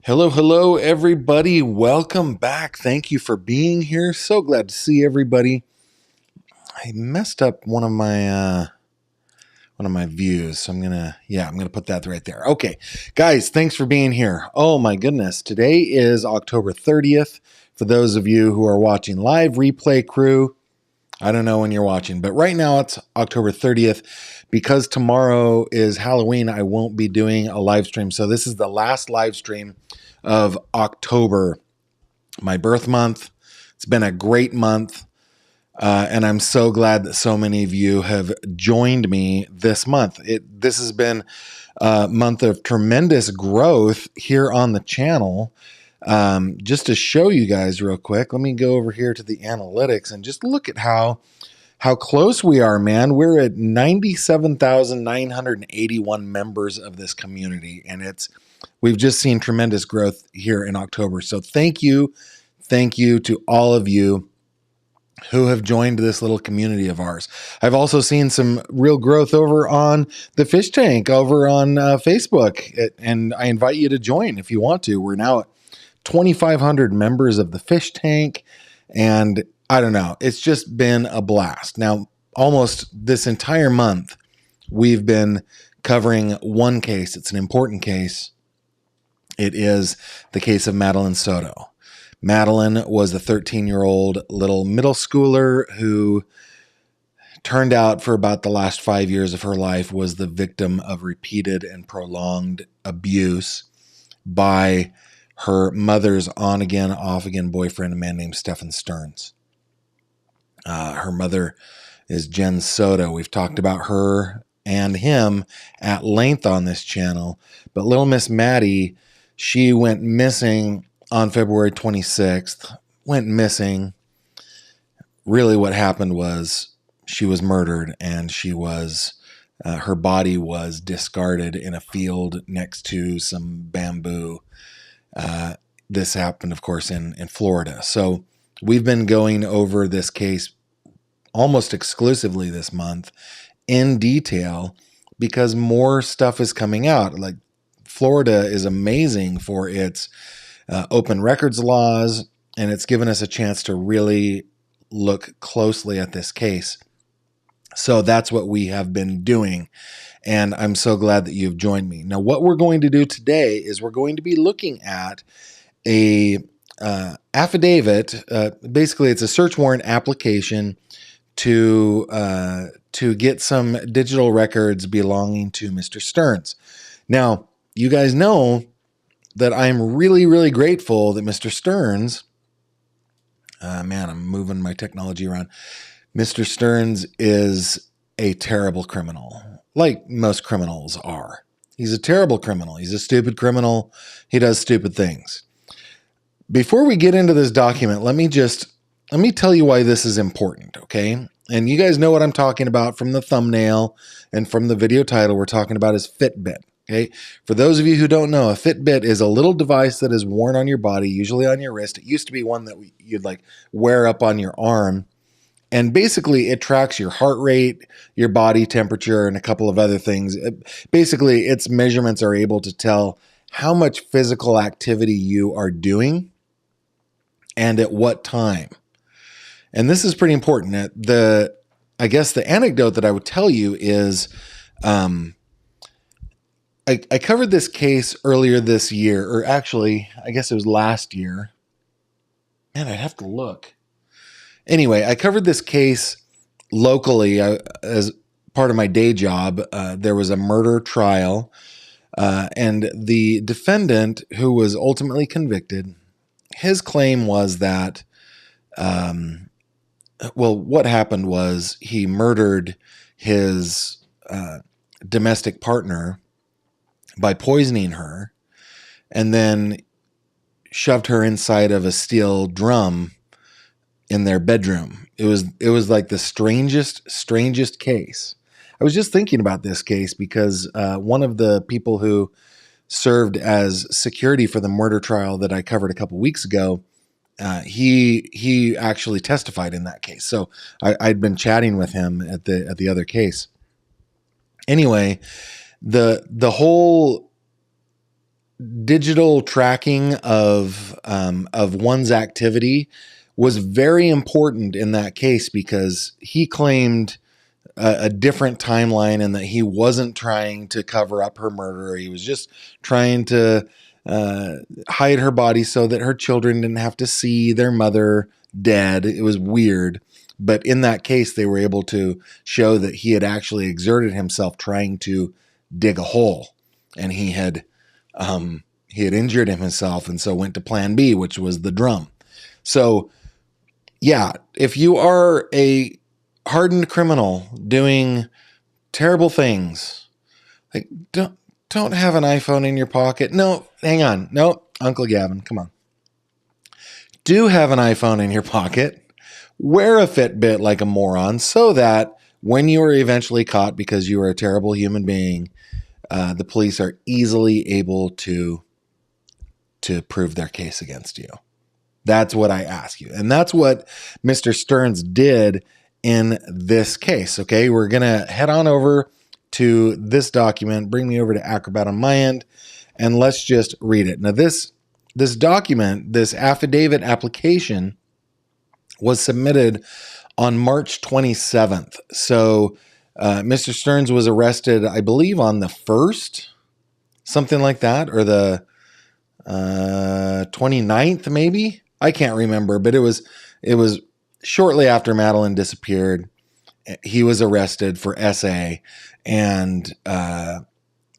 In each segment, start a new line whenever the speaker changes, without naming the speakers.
Hello, hello, everybody. Welcome back. Thank you for being here. So glad to see everybody. I messed up one of my views, so I'm gonna put that right there. Okay, guys, thanks for being here. Oh my goodness, today is October 30th. For those of you who are watching live, replay crew, I don't know when you're watching, but right now it's October 30th. Because tomorrow is Halloween, I won't be doing a live stream. So this is the last live stream of October, my birth month. It's been a great month. And I'm so glad that so many of you have joined me this month. This has been a month of tremendous growth here on the channel. Just to show you guys real quick, let me go over here to the analytics and just look at how close we are, man. We're at 97,981 members of this community, and we've just seen tremendous growth here in October. So thank you to all of you who have joined this little community of ours. I've also seen some real growth over on the fish tank over on Facebook, and I invite you to join if you want to. We're now at 2,500 members of the fish tank, and I don't know, it's just been a blast. Now, almost this entire month, we've been covering one case. It's an important case. It is the case of Madeline Soto. Madeline was a 13-year-old little middle schooler who turned out for about the last 5 years of her life was the victim of repeated and prolonged abuse by her mother's on-again, off-again boyfriend, a man named Stephan Stearns. Her mother is Jen Soto. We've talked about her and him at length on this channel. But little Miss Maddie, she went missing on February 26th. Went missing. Really what happened was she was murdered, and her body was discarded in a field next to some bamboo. This happened, of course, in Florida. So we've been going over this case almost exclusively this month in detail because more stuff is coming out. Like, Florida is amazing for its open records laws, and it's given us a chance to really look closely at this case. So that's what we have been doing, and I'm so glad that you've joined me. Now, what we're going to do today is we're going to be looking at a affidavit. Basically, it's a search warrant application to get some digital records belonging to Mr. Stearns. Now, you guys know that I'm really, really grateful that Mr. Stearns, man, I'm moving my technology around. Mr. Stearns is a terrible criminal, like most criminals are. He's a terrible criminal. He's a stupid criminal. He does stupid things. Before we get into this document, let me tell you why this is important, okay? And you guys know what I'm talking about from the thumbnail and from the video title. We're talking about is Fitbit, okay? For those of you who don't know, a Fitbit is a little device that is worn on your body, usually on your wrist. It used to be one that you'd like wear up on your arm. And basically, it tracks your heart rate, your body temperature, and a couple of other things. Basically, its measurements are able to tell how much physical activity you are doing and at what time. And this is pretty important. I guess the anecdote that I would tell you is I covered this case earlier this year, or actually, I guess it was last year. Man, I'd have to look. Anyway, I covered this case locally as part of my day job. There was a murder trial, and the defendant, who was ultimately convicted, his claim was that, what happened was he murdered his domestic partner by poisoning her and then shoved her inside of a steel drum in their bedroom. It was like the strangest case. I was just thinking about this case because one of the people who served as security for the murder trial that I covered a couple weeks ago, he actually testified in that case. So I'd been chatting with him at the other case. Anyway, the whole digital tracking of one's activity was very important in that case because he claimed a different timeline and that he wasn't trying to cover up her murder. He was just trying to hide her body so that her children didn't have to see their mother dead. It was weird. But in that case, they were able to show that he had actually exerted himself trying to dig a hole, and he had injured himself, and so went to plan B, which was the drum. So yeah, if you are a hardened criminal doing terrible things, like don't have an iPhone in your pocket. No, hang on. No, Uncle Gavin, come on. Do have an iPhone in your pocket. Wear a Fitbit like a moron so that when you are eventually caught because you are a terrible human being, the police are easily able to prove their case against you. That's what I ask you. And that's what Mr. Stearns did in this case. Okay, we're going to head on over to this document. Bring me over to Acrobat on my end, and let's just read it. Now, this document, this affidavit application, was submitted on March 27th. So Mr. Stearns was arrested, I believe, on the 1st, something like that, or the 29th, maybe. I can't remember, but it was shortly after Madeline disappeared. He was arrested for SA, and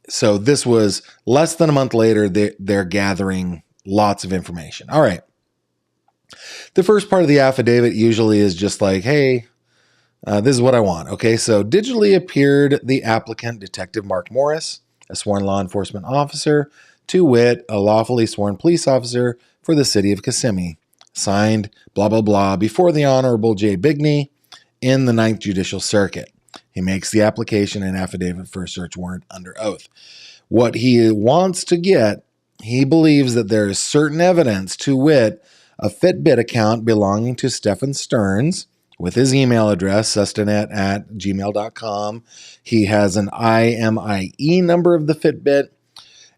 so this was less than a month later. They're gathering lots of information. All right. The first part of the affidavit usually is just like, hey, this is what I want. Okay, so digitally appeared the applicant, Detective Mark Morris, a sworn law enforcement officer, to wit, a lawfully sworn police officer for the city of Kissimmee, signed blah, blah, blah, before the Honorable J. Bigney in the 9th Judicial Circuit. He makes the application and affidavit for a search warrant under oath. What he wants to get, he believes that there is certain evidence, to wit, a Fitbit account belonging to Stephan Stearns with his email address, sustanet@gmail.com. He has an IMEI number of the Fitbit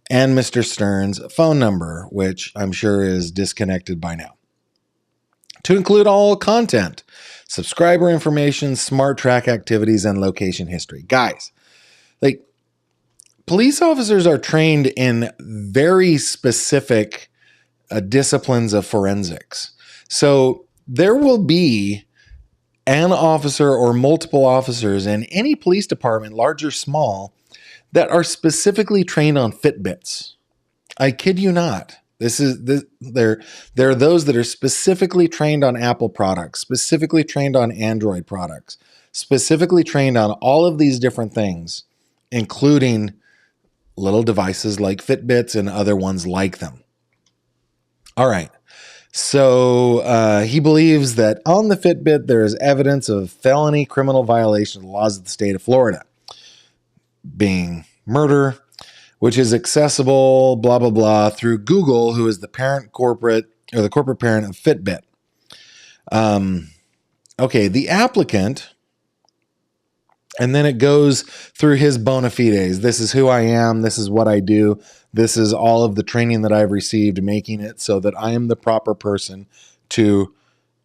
and Mr. Stearns' phone number, which I'm sure is disconnected by now. To include all content, subscriber information, smart track activities, and location history. Guys, like, police officers are trained in very specific disciplines of forensics. So there will be an officer or multiple officers in any police department, large or small, that are specifically trained on Fitbits. I kid you not. There are those that are specifically trained on Apple products, specifically trained on Android products, specifically trained on all of these different things, including little devices like Fitbits and other ones like them. All right. So he believes that on the Fitbit, there is evidence of felony criminal violation of the laws of the state of Florida, being murder, which is accessible, blah, blah, blah, through Google, who is the corporate parent of Fitbit. Okay, the applicant, and then it goes through his bona fides. This is who I am. This is what I do. This is all of the training that I've received, making it so that I am the proper person to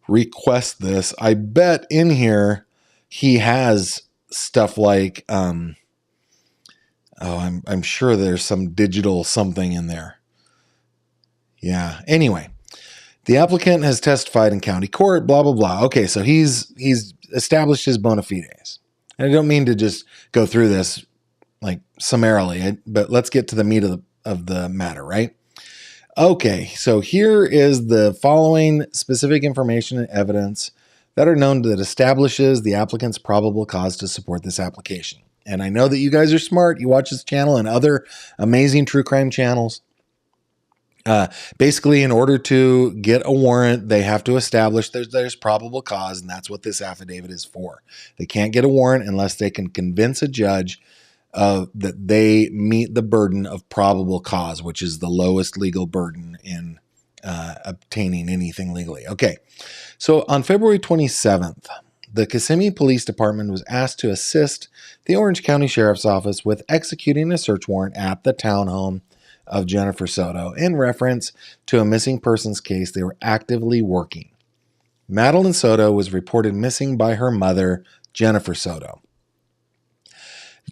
request this. I bet in here he has stuff like, I'm sure there's some digital something in there. Yeah. Anyway, the applicant has testified in county court, blah, blah, blah. Okay, so he's established his bona fides. And I don't mean to just go through this like summarily, but let's get to the meat of the matter, right? Okay, so here is the following specific information and evidence that are known that establishes the applicant's probable cause to support this application. And I know that you guys are smart. You watch this channel and other amazing true crime channels. Basically, in order to get a warrant, they have to establish there's probable cause, and that's what this affidavit is for. They can't get a warrant unless they can convince a judge that they meet the burden of probable cause, which is the lowest legal burden in obtaining anything legally. Okay, so on February 27th, the Kissimmee Police Department was asked to assist the Orange County Sheriff's Office with executing a search warrant at the townhome of Jennifer Soto in reference to a missing persons case they were actively working. Madeline Soto was reported missing by her mother, Jennifer Soto.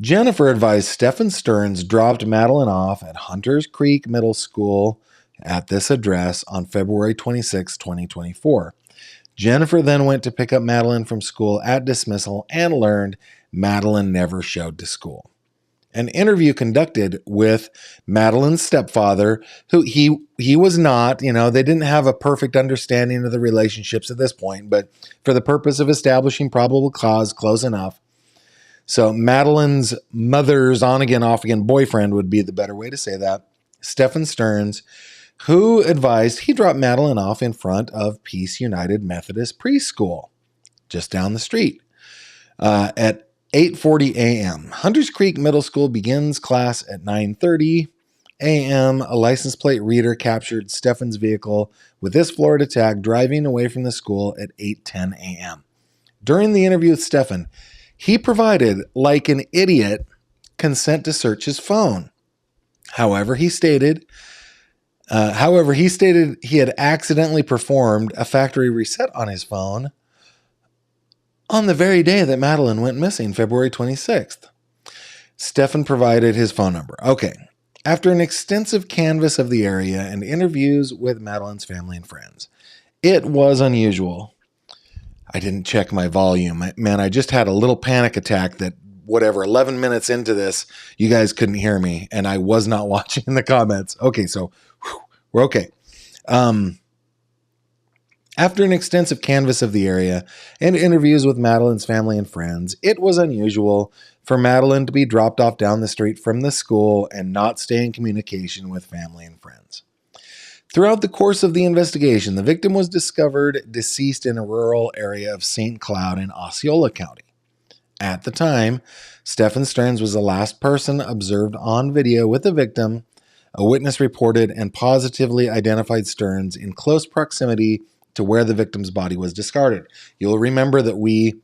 Jennifer advised Stephan Stearns dropped Madeline off at Hunters Creek Middle School at this address on February 26, 2024. Jennifer then went to pick up Madeline from school at dismissal and learned Madeline never showed to school. An interview conducted with Madeline's stepfather, who he was not, they didn't have a perfect understanding of the relationships at this point, but for the purpose of establishing probable cause, close enough. So Madeline's mother's on-again, off-again boyfriend would be the better way to say that, Stephan Stearns, who advised he dropped Madeline off in front of Peace United Methodist Preschool, just down the street, at 8:40 a.m. Hunters Creek Middle School begins class at 9:30 a.m. A license plate reader captured Stephan's vehicle with this Florida tag driving away from the school at 8:10 a.m. During the interview with Stephan, he provided, like an idiot, consent to search his phone. However, he stated he had accidentally performed a factory reset on his phone on the very day that Madeline went missing, February 26th. Stephan provided his phone number. Okay. After an extensive canvass of the area and interviews with Madeline's family and friends, it was unusual. I didn't check my volume. Man, I just had a little panic attack that 11 minutes into this, you guys couldn't hear me, and I was not watching the comments. Okay, so we're okay. After an extensive canvass of the area and interviews with Madeline's family and friends, it was unusual for Madeline to be dropped off down the street from the school and not stay in communication with family and friends. Throughout the course of the investigation, the victim was discovered deceased in a rural area of St. Cloud in Osceola County. At the time, Stephan Stearns was the last person observed on video with the victim. A witness reported and positively identified Stearns in close proximity to where the victim's body was discarded. You'll remember that we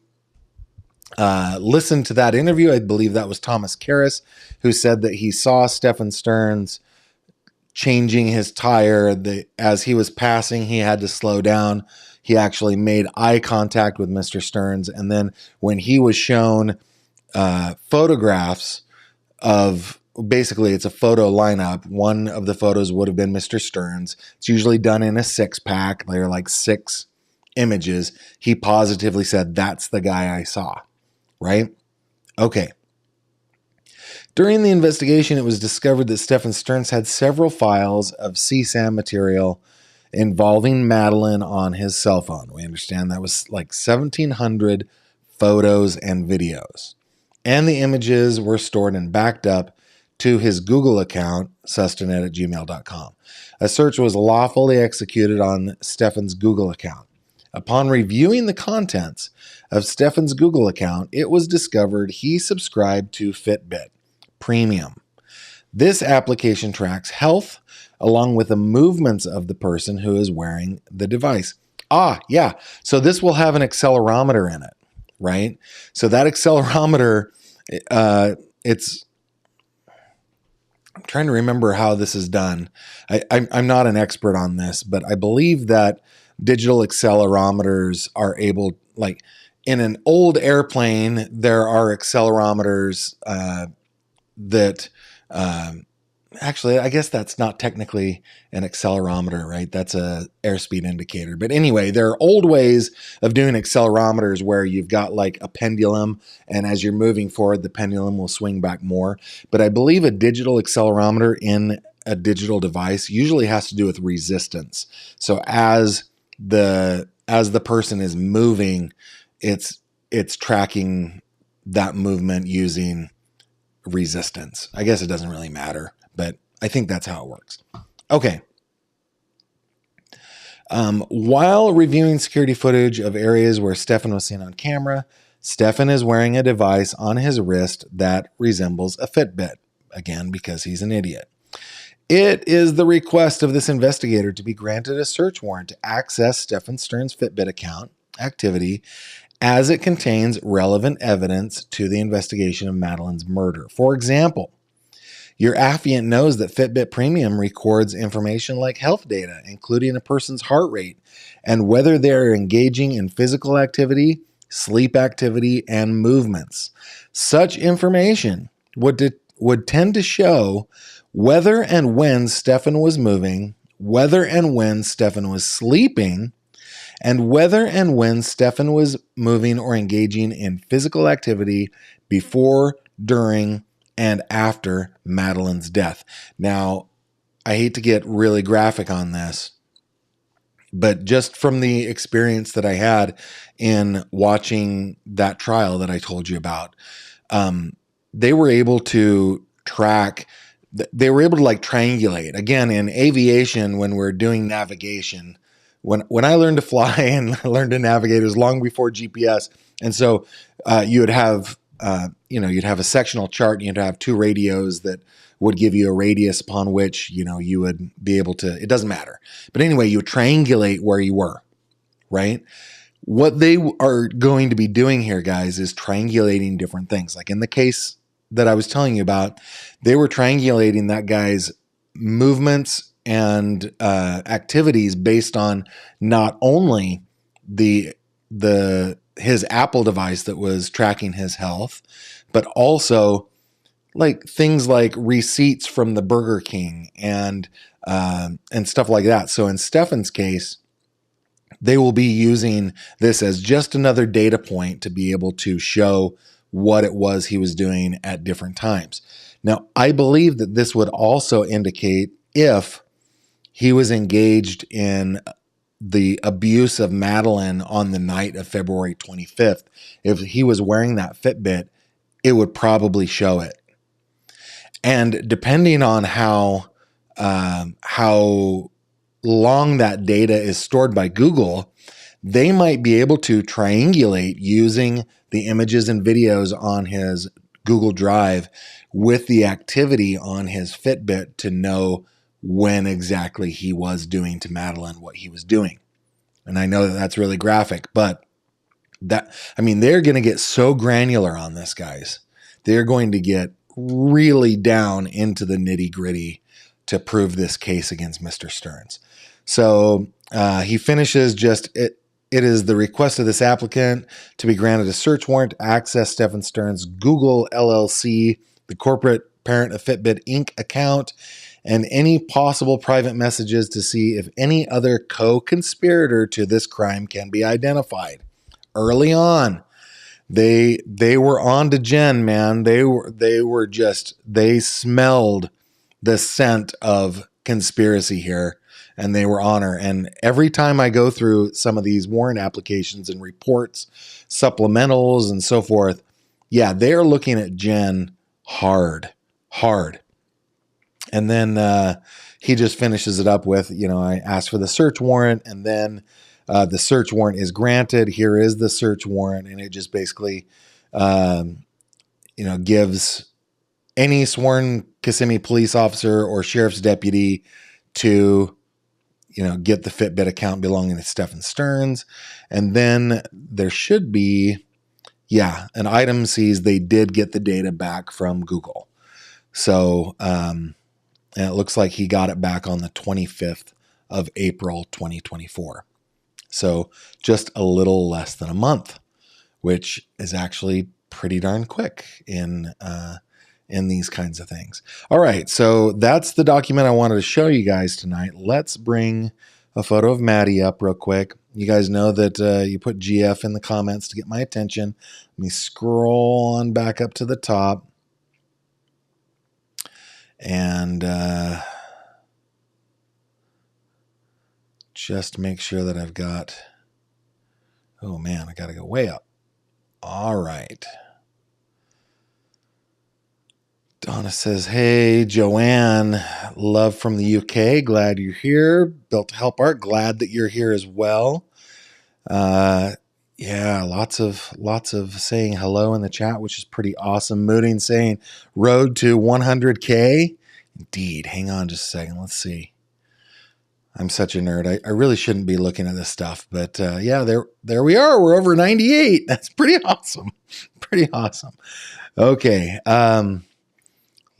listened to that interview. I believe that was Thomas Karras, who said that he saw Stephan Stearns changing his tire. As he was passing, he had to slow down. He actually made eye contact with Mr. Stearns. And then when he was shown photographs of, basically it's a photo lineup, one of the photos would have been Mr. Stearns. It's usually done in a 6-pack. There are like 6 images. He positively said, that's the guy I saw, right? Okay. During the investigation, it was discovered that Stephan Stearns had several files of CSAM material involving Madeline on his cell phone. We understand that was like 1,700 photos and videos. And the images were stored and backed up to his Google account, sustanet@gmail.com. A search was lawfully executed on Stephan's Google account. Upon reviewing the contents of Stephan's Google account, it was discovered he subscribed to Fitbit Premium. This application tracks health along with the movements of the person who is wearing the device. Yeah. So this will have an accelerometer in it, right? So that accelerometer, I'm trying to remember how this is done. I'm not an expert on this, but I believe that digital accelerometers are able, like in an old airplane, there are accelerometers that actually, I guess that's not technically an accelerometer, right? That's a airspeed indicator. But anyway, there are old ways of doing accelerometers where you've got like a pendulum, and as you're moving forward, the pendulum will swing back more. But I believe a digital accelerometer in a digital device usually has to do with resistance. So as the person is moving, it's tracking that movement using resistance. I guess it doesn't really matter, but I think that's how it works. Okay. While reviewing security footage of areas where Stephan was seen on camera, Stephan is wearing a device on his wrist that resembles a Fitbit, again, because he's an idiot. It is the request of this investigator to be granted a search warrant to access Stephan Stearns' Fitbit account activity as it contains relevant evidence to the investigation of Madeline's murder. For example, Your affiant knows that Fitbit Premium records information like health data, including a person's heart rate and whether they're engaging in physical activity, sleep activity, and movements. Such information would tend to show whether and when Stephan was moving, whether and when Stephan was sleeping, and whether and when Stephan was moving or engaging in physical activity before, during, and after Madeline's death. Now, I hate to get really graphic on this, but just from the experience that I had in watching that trial that I told you about, they were able to track, they were able to like triangulate. Again, in aviation, when we're doing navigation, when I learned to fly and learned to navigate, it was long before GPS. And so you would have, you'd have a sectional chart and you'd have two radios that would give you a radius upon which, you would be able to, it doesn't matter. But anyway, you would triangulate where you were, right? What they are going to be doing here, guys, is triangulating different things. Like in the case that I was telling you about, they were triangulating that guy's movements and activities based on not only his Apple device that was tracking his health, but also like things like receipts from the Burger King and stuff like that. So in Stephan's case, they will be using this as just another data point to be able to show what it was he was doing at different times. Now, I believe that this would also indicate if he was engaged in the abuse of Madeline on the night of February 25th. If he was wearing that Fitbit, it would probably show it. And depending on how long that data is stored by Google, they might be able to triangulate using the images and videos on his Google Drive with the activity on his Fitbit to know when exactly he was doing to Madeline what he was doing. And I know that that's really graphic, but they're going to get so granular on this, guys. They're going to get really down into the nitty-gritty to prove this case against Mr. Stearns. So he finishes it is the request of this applicant to be granted a search warrant to access Stephan Stearns' Google LLC, the corporate parent of Fitbit Inc. account, and any possible private messages to see if any other co-conspirator to this crime can be identified. Early on, they were on to Jen, man. They smelled the scent of conspiracy here, and they were on her. And every time I go through some of these warrant applications and reports, supplementals and so forth, yeah, they're looking at Jen hard. And then he just finishes it up with, I asked for the search warrant, and then the search warrant is granted. Here is the search warrant, and it just basically, gives any sworn Kissimmee police officer or sheriff's deputy to, get the Fitbit account belonging to Stephan Stearns. And then there should be, an item sees they did get the data back from Google. So, and it looks like he got it back on the 25th of April, 2024. So just a little less than a month, which is actually pretty darn quick in these kinds of things. All right, so that's the document I wanted to show you guys tonight. Let's bring a photo of Maddie up real quick. You guys know that you put GF in the comments to get my attention. Let me scroll on back up to the top. And just make sure that I've got, oh man, I got to go way up. All right. Donna says, hey, Joanne, love from the UK. Glad you're here. Built to Help Art. Glad that you're here as well. Yeah, lots of saying hello in the chat, which is pretty awesome. Mooting saying road to 100K. Indeed. Hang on just a second. Let's see. I'm such a nerd. I really shouldn't be looking at this stuff, but yeah, there we are. We're over 98. That's pretty awesome. Pretty awesome. Okay.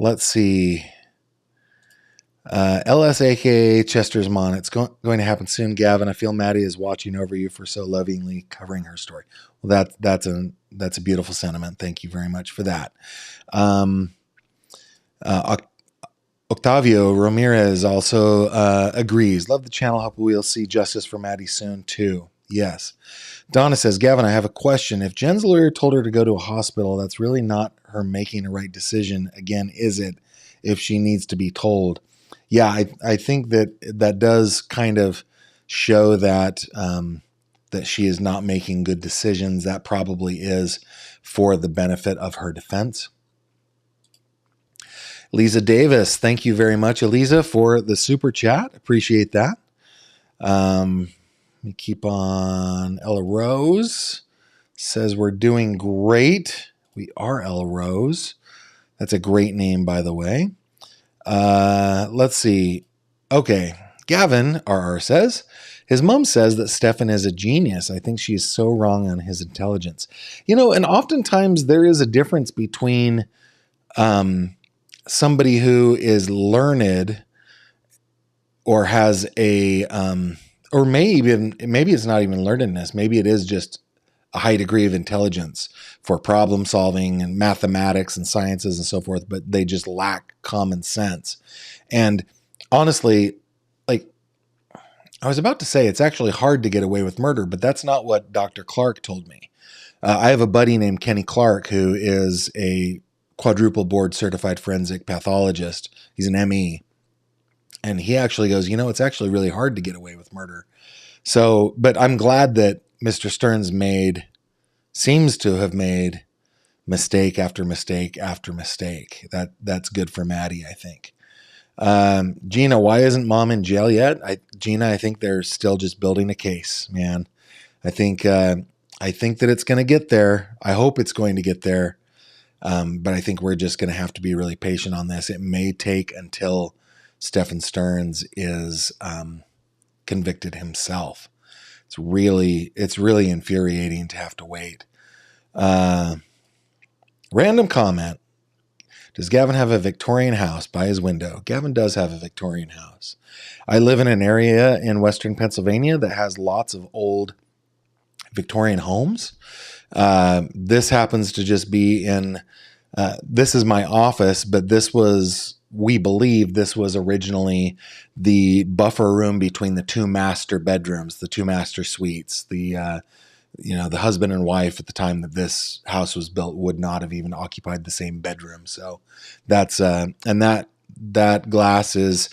Let's see. LSAK Chester's Mon. It's going to happen soon, Gavin. I feel Maddie is watching over you for so lovingly covering her story. Well, that's a beautiful sentiment. Thank you very much for that. Octavio Ramirez also agrees. Love the channel. Hope we'll see justice for Maddie soon too. Yes. Donna says, Gavin, I have a question. If Jen's lawyer told her to go to a hospital, that's really not her making a right decision. Again, is it, if she needs to be told? Yeah, I think that does kind of show that that she is not making good decisions. That probably is for the benefit of her defense. Lisa Davis, thank you very much, Eliza, for the super chat. Appreciate that. Let me keep on. Ella Rose says we're doing great. We are Ella Rose. That's a great name, by the way. Let's see. Okay. Gavin, RR says, his mom says that Stephan is a genius. I think she is so wrong on his intelligence. And oftentimes there is a difference between somebody who is learned or has a, or maybe it's not even learnedness. Maybe it is just a high degree of intelligence for problem solving and mathematics and sciences and so forth, but they just lack common sense. And honestly, like I was about to say, it's actually hard to get away with murder, but that's not what Dr. Clark told me. I have a buddy named Kenny Clark who is a quadruple board certified forensic pathologist. He's an ME. And he actually goes, it's actually really hard to get away with murder. So, but I'm glad that Mr. Stearns seems to have made mistake after mistake after mistake. That's good for Maddie, I think. Gina, why isn't mom in jail yet? Gina, I think they're still just building a case, man. I think that it's going to get there. I hope it's going to get there. But I think we're just going to have to be really patient on this. It may take until Stephan Stearns is convicted himself. It's really infuriating to have to wait. Random comment. Does Gavin have a Victorian house by his window? Gavin does have a Victorian house. I live in an area in Western Pennsylvania that has lots of old Victorian homes. This happens to just be in, this is my office, but we believe this was originally the buffer room between the two master bedrooms, the two master suites. The husband and wife at the time that this house was built would not have even occupied the same bedroom. So that's, and that glass is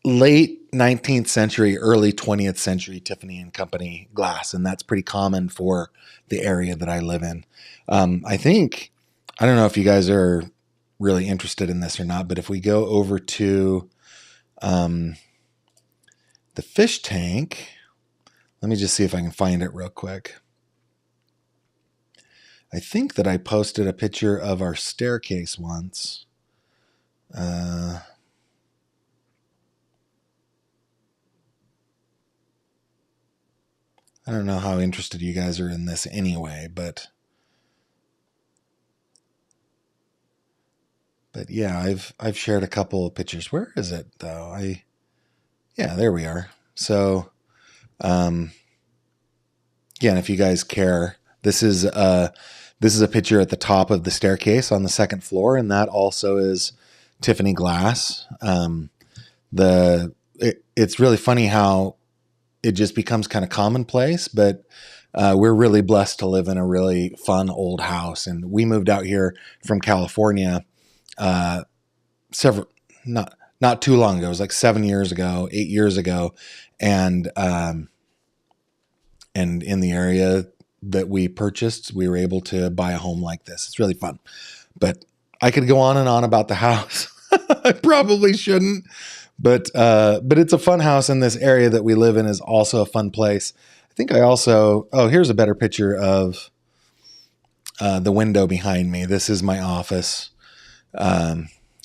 late 19th century, early 20th century Tiffany and Company glass. And that's pretty common for the area that I live in. I don't know if you guys are really interested in this or not, but if we go over to the fish tank, let me just see if I can find it real quick. I think that I posted a picture of our staircase once. I don't know how interested you guys are in this anyway, but yeah, I've shared a couple of pictures. Where is it though? Yeah, there we are. So, again, if you guys care, this is a picture at the top of the staircase on the second floor, and that also is Tiffany glass. It's really funny how it just becomes kind of commonplace, but we're really blessed to live in a really fun old house. And we moved out here from California not too long ago. It was like 8 years ago. And in the area that we purchased, we were able to buy a home like this. It's really fun, but I could go on and on about the house. I probably shouldn't, but it's a fun house, and this area that we live in is also a fun place. I think here's a better picture of the window behind me. This is my office.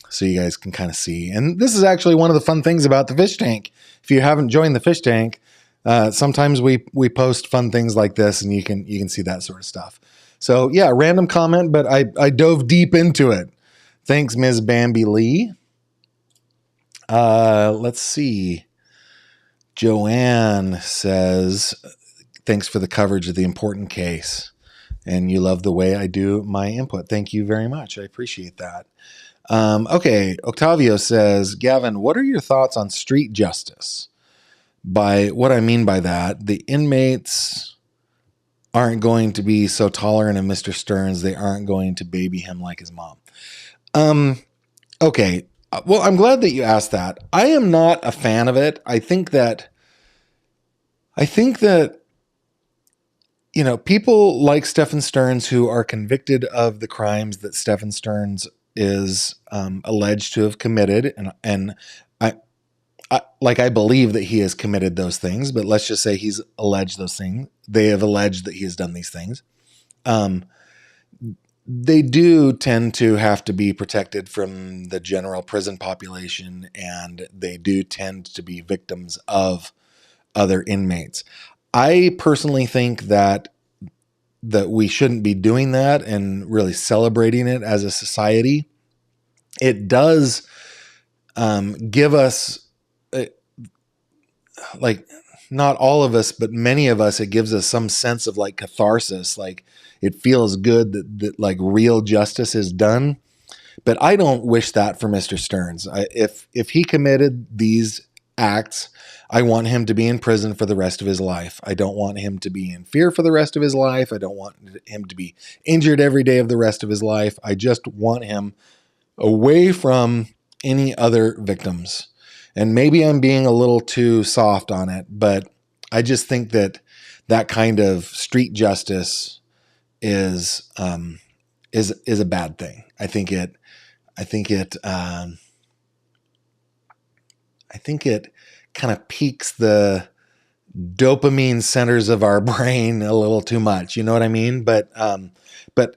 So you guys can kind of see. And this is actually one of the fun things about the fish tank. If you haven't joined the fish tank, sometimes we post fun things like this, and you can see that sort of stuff. So yeah, random comment, but I dove deep into it. Thanks, Ms. Bambi Lee. Let's see. Joanne says, thanks for the coverage of the important case. And you love the way I do my input. Thank you very much. I appreciate that. Okay, Octavio says, Gavin, what are your thoughts on street justice? By what I mean by that, the inmates aren't going to be so tolerant of Mr. Stearns. They aren't going to baby him like his mom. Okay. Well, I'm glad that you asked that. I am not a fan of it. I think that, people like Stephan Stearns who are convicted of the crimes that Stephan Stearns is alleged to have committed, and I believe that he has committed those things, but let's just say he's alleged those things. They have alleged that he has done these things. They do tend to have to be protected from the general prison population, and they do tend to be victims of other inmates. I personally think that we shouldn't be doing that and really celebrating it as a society. It does give us, not all of us, but many of us, it gives us some sense of like catharsis. Like it feels good that like real justice is done. But I don't wish that for Mr. Stearns. If he committed these acts, I want him to be in prison for the rest of his life. I don't want him to be in fear for the rest of his life. I don't want him to be injured every day of the rest of his life. I just want him away from any other victims. And maybe I'm being a little too soft on it, but I just think that kind of street justice is a bad thing. I think it kind of piques the dopamine centers of our brain a little too much. You know what I mean? But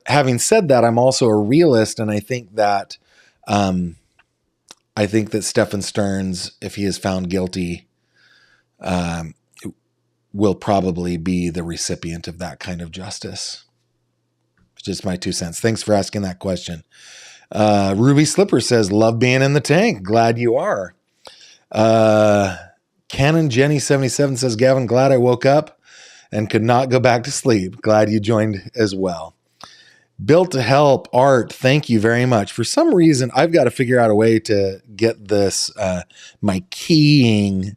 having said that, I'm also a realist, and I think that Stephan Stearns, if he is found guilty, will probably be the recipient of that kind of justice. Just my 2 cents. Thanks for asking that question. Ruby Slipper says, love being in the tank. Glad you are. Canon Jenny 77 says, Gavin, glad I woke up and could not go back to sleep. Glad you joined as well. Built to Help Art, thank you very much. For some reason, I've got to figure out a way to get this, my keying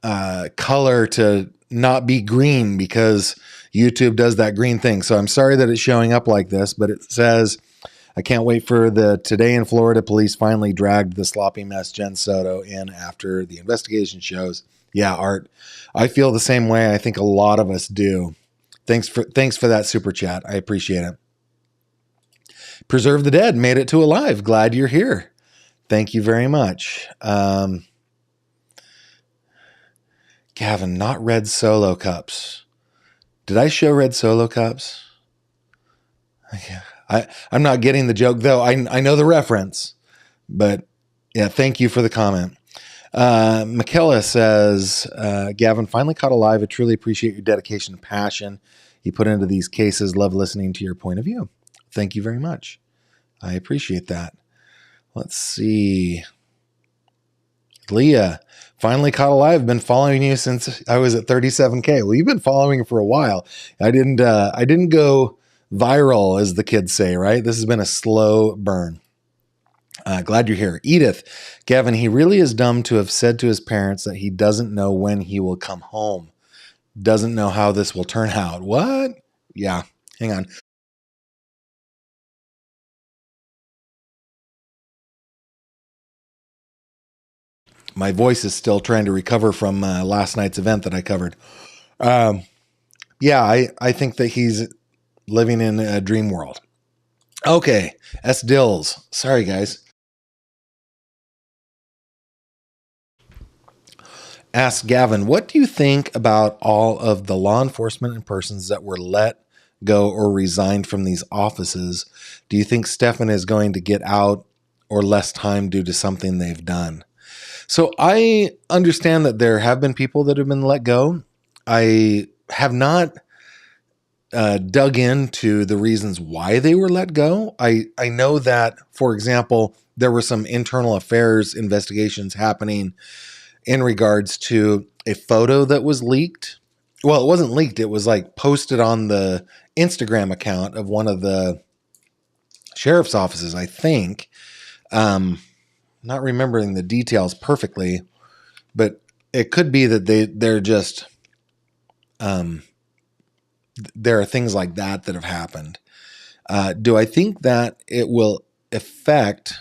color to not be green, because YouTube does that green thing. So I'm sorry that it's showing up like this, but it says, I can't wait for the today in Florida police finally dragged the sloppy mess Jen Soto in after the investigation shows. Yeah, Art, I feel the same way. I think a lot of us do. Thanks for that super chat. I appreciate it. Preserve the Dead made it to alive. Glad you're here. Thank you very much. Gavin, not red Solo cups. Did I show red Solo cups? I'm not getting the joke, though. I know the reference. But yeah, thank you for the comment. Michaela says, Gavin, finally caught alive. I truly appreciate your dedication and passion you put into these cases. Love listening to your point of view. Thank you very much. I appreciate that. Let's see. Leah, finally caught alive. Been following you since I was at 37K. Well, you've been following for a while. I didn't go viral, as the kids say, right? This has been a slow burn. Glad you're here. Edith, Gavin, he really is dumb to have said to his parents that he doesn't know when he will come home. Doesn't know how this will turn out. What? Yeah, hang on. My voice is still trying to recover from last night's event that I covered. Yeah, I think that he's living in a dream world. Okay, S. Dills. Sorry, guys. Ask Gavin, what do you think about all of the law enforcement and persons that were let go or resigned from these offices? Do you think Stephan is going to get out or less time due to something they've done? So I understand that there have been people that have been let go. I have not dug into the reasons why they were let go. I know that, for example, there were some internal affairs investigations happening in regards to a photo that was leaked. Well, it wasn't leaked. It was like posted on the Instagram account of one of the sheriff's offices, I think. Not remembering the details perfectly, but it could be that they're just there are things like that have happened. Do I think that it will affect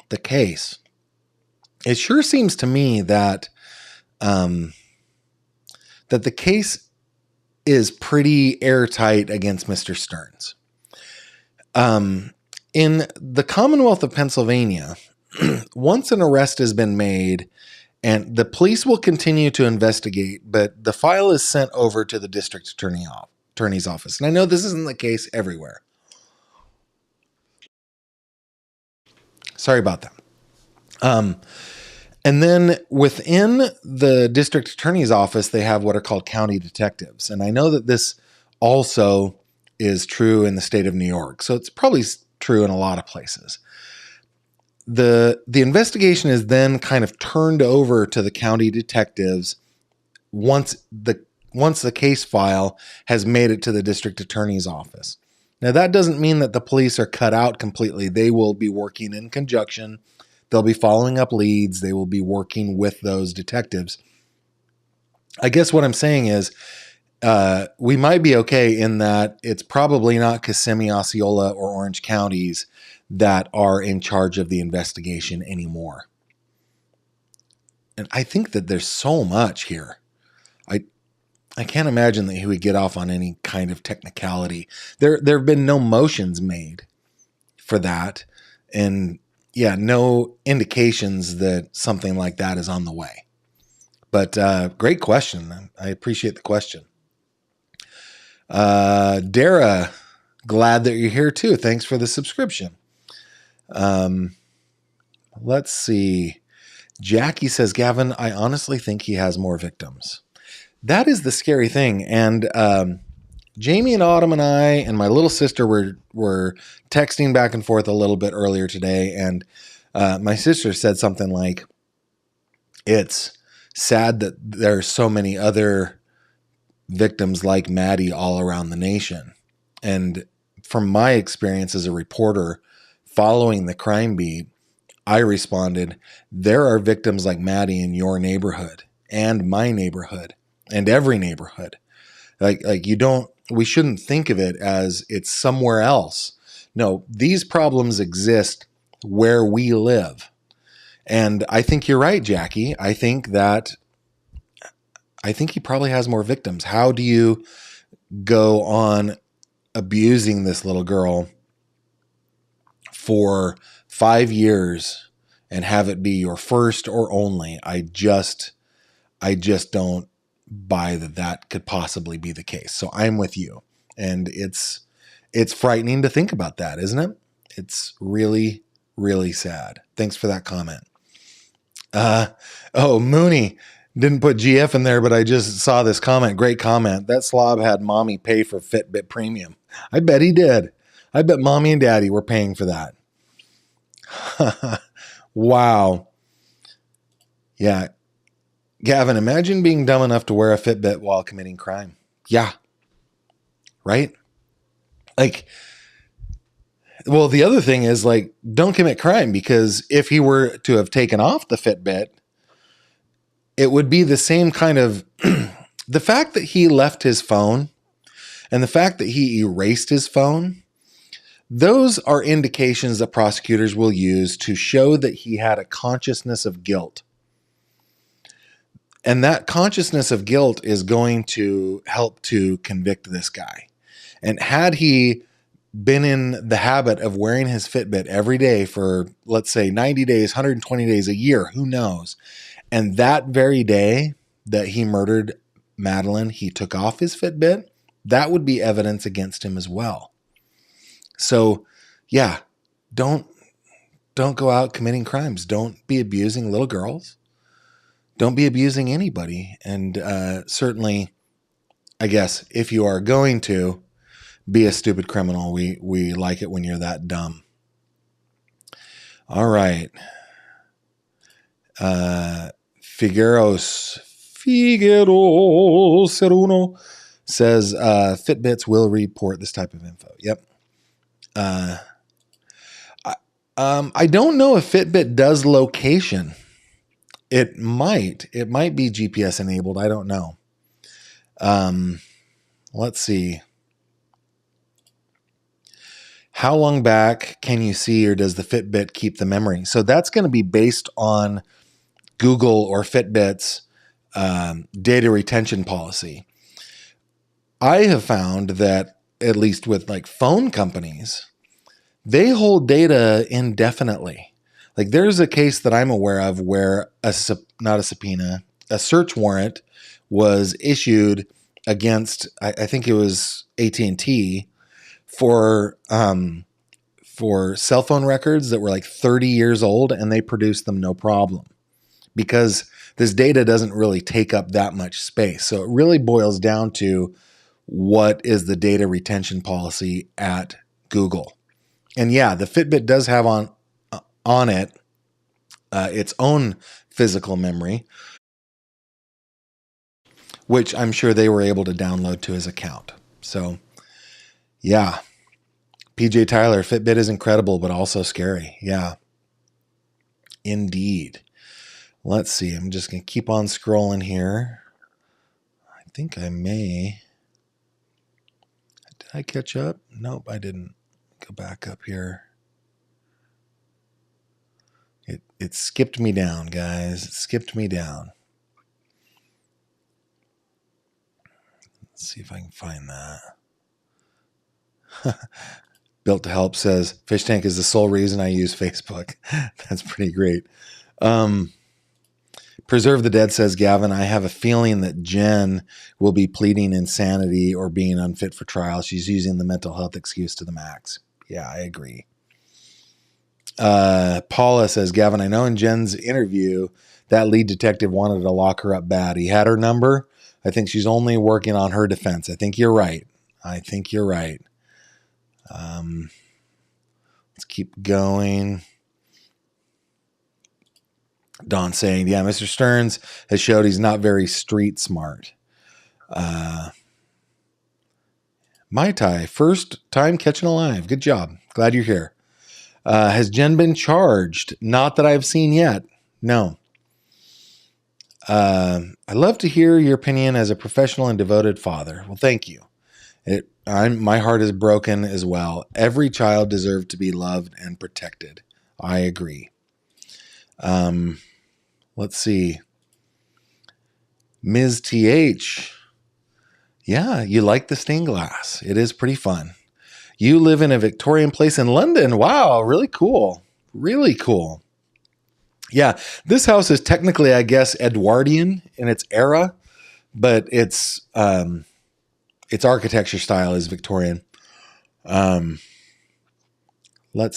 the case? It sure seems to me that that the case is pretty airtight against Mr. Stearns. In the Commonwealth of Pennsylvania, once an arrest has been made, and the police will continue to investigate, but the file is sent over to the district attorney's office. And I know this isn't the case everywhere. Sorry about that. And then within the district attorney's office, they have what are called county detectives. And I know that this also is true in the state of New York. So it's probably true in a lot of places. The investigation is then kind of turned over to the county detectives once the case file has made it to the district attorney's office. Now, that doesn't mean that the police are cut out completely. They will be working in conjunction. They'll be following up leads. They will be working with those detectives. I guess what I'm saying is we might be okay in that it's probably not Kissimmee, Osceola, or Orange counties that are in charge of the investigation anymore. And I think that there's so much here. I can't imagine that he would get off on any kind of technicality. There have been no motions made for that. And yeah, no indications that something like that is on the way. But great question. I appreciate the question. Dara, glad that you're here too. Thanks for the subscription. Let's see. Jackie says, Gavin, I honestly think he has more victims. That is the scary thing. And Jamie and Autumn and I and my little sister were texting back and forth a little bit earlier today. And my sister said something like, it's sad that there are so many other victims like Maddie all around the nation. And from my experience as a reporter following the crime beat, I responded, there are victims like Maddie in your neighborhood and my neighborhood and every neighborhood. Like we shouldn't think of it as it's somewhere else. No, these problems exist where we live. And I think you're right, Jackie. I think he probably has more victims. How do you go on abusing this little girl for 5 years and have it be your first or only? I just don't buy that could possibly be the case. So I'm with you. And it's frightening to think about that, isn't it? It's really, really sad. Thanks for that comment. Mooney didn't put GF in there, but I just saw this comment. Great comment. That slob had mommy pay for Fitbit Premium. I bet he did. I bet mommy and daddy were paying for that. Wow. Yeah. Gavin, imagine being dumb enough to wear a Fitbit while committing crime. Yeah. Right? Well, the other thing is don't commit crime, because if he were to have taken off the Fitbit, it would be the same kind of the fact that he left his phone and the fact that he erased his phone. Those are indications that prosecutors will use to show that he had a consciousness of guilt. And that consciousness of guilt is going to help to convict this guy. And had he been in the habit of wearing his Fitbit every day for, let's say, 90 days, 120 days, a year, who knows? And that very day that he murdered Madeline, he took off his Fitbit, that would be evidence against him as well. So, yeah, don't go out committing crimes. Don't be abusing little girls. Don't be abusing anybody. And certainly, I guess, if you are going to, be a stupid criminal. We like it when you're that dumb. All right. Figueros Seruno says Fitbits will report this type of info. Yep. I don't know if Fitbit does location. It might be GPS enabled. I don't know. Let's see. How long back can you see, or does the Fitbit keep the memory? So that's going to be based on Google or Fitbit's data retention policy. I have found that, at least with like phone companies, they hold data indefinitely. Like there's a case that I'm aware of where a search warrant was issued against, I think it was AT&T for cell phone records that were like 30 years old, and they produced them no problem because this data doesn't really take up that much space. So it really boils down to what is the data retention policy at Google. And yeah, the Fitbit does have on it its own physical memory, which I'm sure they were able to download to his account. So yeah, PJ Tyler, Fitbit is incredible, but also scary. Yeah, indeed. Let's see. I'm just going to keep on scrolling here. I think I may. Did I catch up? Nope, I didn't. Go back up here. It skipped me down, guys. It skipped me down. Let's see if I can find that. Built to Help says, Fish Tank is the sole reason I use Facebook. That's pretty great. Preserve the Dead says, Gavin, I have a feeling that Jen will be pleading insanity or being unfit for trial. She's using the mental health excuse to the max. Yeah, I agree. Paula says, Gavin, I know in Jen's interview that lead detective wanted to lock her up bad. He had her number. I think she's only working on her defense. I think you're right. Let's keep going. Don saying, yeah, Mr. Stearns has showed he's not very street smart. Mai Tai, first time catching alive. Good job. Glad you're here. Has Jen been charged? Not that I've seen yet. No. I'd love to hear your opinion as a professional and devoted father. Well, thank you. My heart is broken as well. Every child deserves to be loved and protected. I agree. Let's see. Ms. TH. Yeah, you like the stained glass. It is pretty fun. You live in a Victorian place in London. Wow, really cool. Really cool. Yeah, this house is technically, I guess, Edwardian in its era, but its architecture style is Victorian. Let's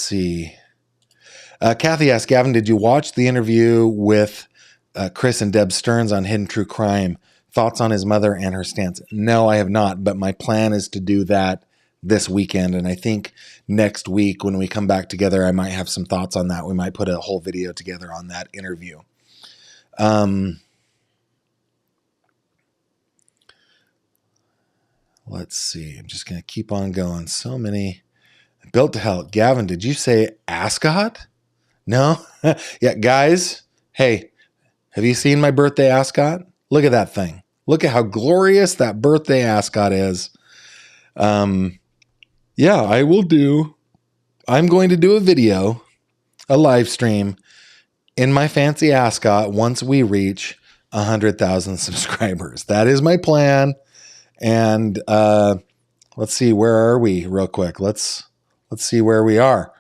see. Kathy asked, Gavin, did you watch the interview with Chris and Deb Stearns on Hidden True Crime? Thoughts on his mother and her stance? No, I have not, but my plan is to do that this weekend. And I think next week when we come back together, I might have some thoughts on that. We might put a whole video together on that interview. Let's see. I'm just going to keep on going. So many. Built to Hell. Gavin, did you say ascot? No? Yeah, guys. Hey, have you seen my birthday ascot? Look at that thing. Look at how glorious that birthday ascot is. Yeah, I'm going to do a video, a live stream in my fancy ascot once we reach 100,000 subscribers. That is my plan. And let's see, where are we real quick? Let's see where we are.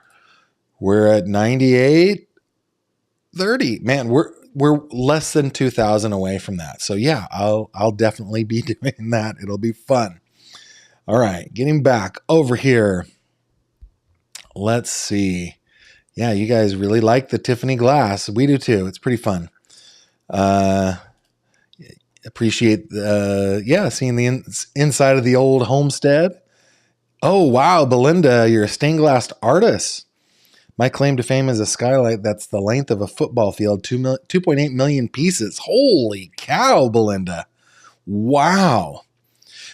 We're at 98:30. Man, we're less than 2,000 away from that. So yeah, I'll definitely be doing that. It'll be fun. All right, getting back over here. Let's see. Yeah, you guys really like the Tiffany glass. We do too. It's pretty fun. Appreciate seeing the inside of the old homestead. Oh, wow, Belinda, you're a stained glass artist. My claim to fame is a skylight that's the length of a football field, 2.8 million pieces. Holy cow, Belinda. Wow.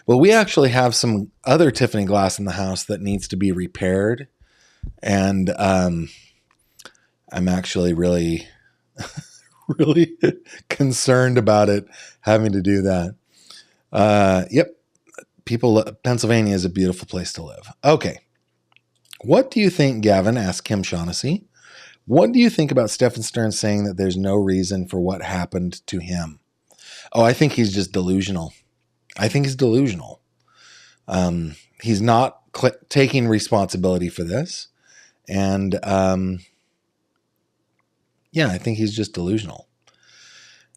Well, we actually have some other Tiffany glass in the house that needs to be repaired. And I'm actually really, really concerned about it having to do that. Yep. Pennsylvania is a beautiful place to live. Okay. What do you think, Gavin? Asked Kim Shaughnessy. What do you think about Stephan Stern saying that there's no reason for what happened to him? Oh, I think he's just delusional. I think he's delusional. He's not taking responsibility for this. And yeah, I think he's just delusional.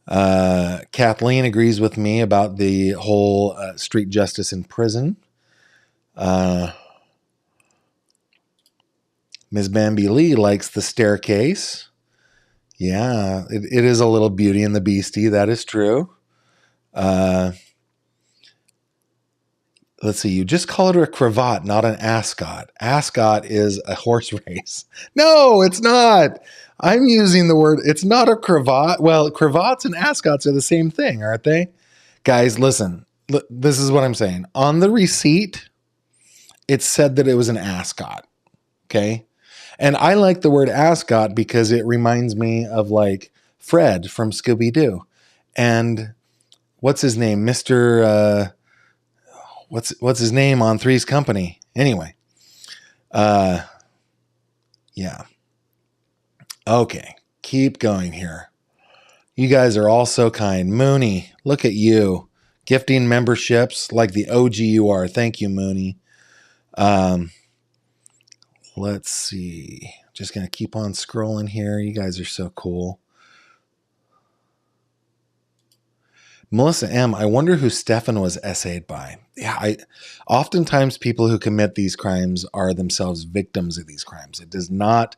Kathleen agrees with me about the whole street justice in prison. Ms. Bambi Lee likes the staircase. Yeah, it is a little Beauty and the Beastie. That is true. Let's see. You just call it a cravat, not an ascot. Ascot is a horse race. No, it's not. I'm using the word. It's not a cravat. Well, cravats and ascots are the same thing, aren't they? Guys, listen. This is what I'm saying. On the receipt, it said that it was an ascot. Okay. And I like the word ascot because it reminds me of like Fred from Scooby-Doo. And what's his name? Mr. What's his name on Three's Company? Anyway. Yeah. Okay. Keep going here. You guys are all so kind. Mooney, look at you. Gifting memberships like the OG you are. Thank you, Mooney. Let's see. Just going to keep on scrolling here. You guys are so cool. Melissa M., I wonder who Stephan was essayed by. Yeah, oftentimes people who commit these crimes are themselves victims of these crimes. It does not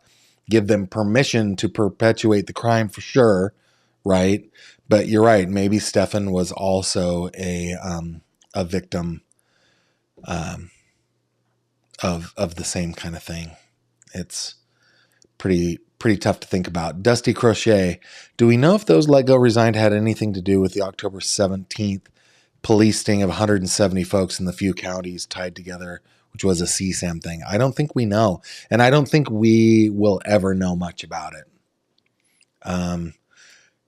give them permission to perpetuate the crime for sure, right? But you're right. Maybe Stephan was also a victim of the same kind of thing. It's pretty tough to think about. Dusty Crochet, do we know if those let go resigned had anything to do with the October 17th police sting of 170 folks in the few counties tied together, which was a CSAM thing? I don't think we know, and I don't think we will ever know much about it.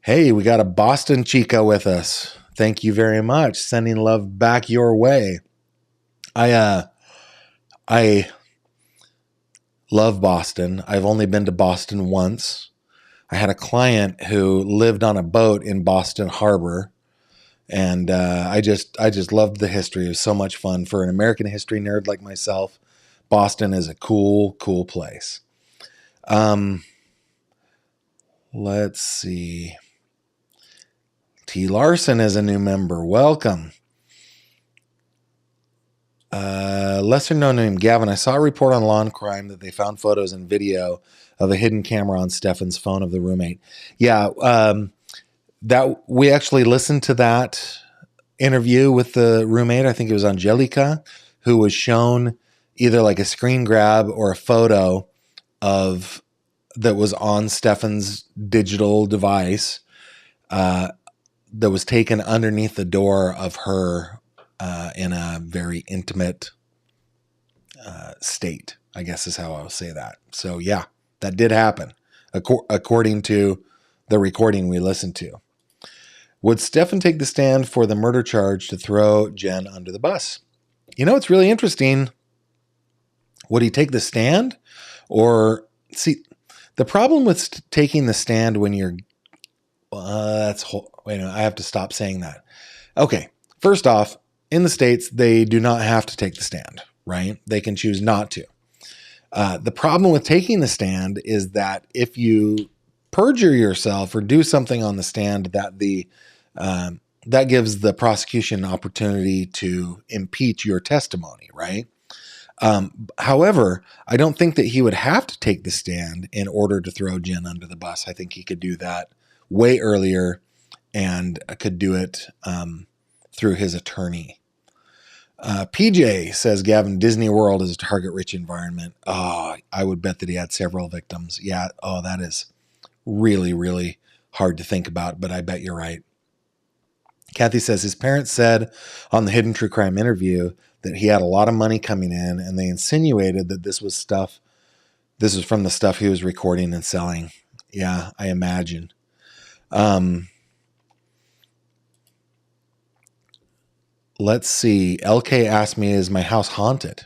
Hey, we got a Boston Chica with us. Thank you very much. Sending love back your way. I love Boston. I've only been to Boston once. I had a client who lived on a boat in Boston Harbor, and I just loved the history. It was so much fun. For an American history nerd like myself, Boston is a cool place. Let's see. T. Larson is a new member. Welcome. Lesser known name, Gavin. I saw a report on Lawn Crime that they found photos and video of a hidden camera on Stephan's phone of the roommate. Yeah, that we actually listened to that interview with the roommate. I think it was Angelica, who was shown either like a screen grab or a photo of that was on Stephan's digital device that was taken underneath the door of her in a very intimate state, I guess is how I'll say that. So yeah, that did happen according to the recording we listened to. Would Stephan take the stand for the murder charge to throw Jen under the bus? You know, it's really interesting. Would he take the stand? Or see, the problem with taking the stand when you're wait a minute, I have to stop saying that. Okay, first off, in the States, they do not have to take the stand, right? They can choose not to. The problem with taking the stand is that if you perjure yourself or do something on the stand that gives the prosecution an opportunity to impeach your testimony, right? However, I don't think that he would have to take the stand in order to throw Jen under the bus. I think he could do that way earlier and could do it through his attorney. PJ says, Gavin, Disney World is a target-rich environment. Oh, I would bet that he had several victims. Yeah. Oh, that is really, really hard to think about, but I bet you're right. Kathy says his parents said on the Hidden True Crime interview that he had a lot of money coming in, and they insinuated that this was from the stuff he was recording and selling. Yeah, I imagine. Let's see. LK asked me, is my house haunted?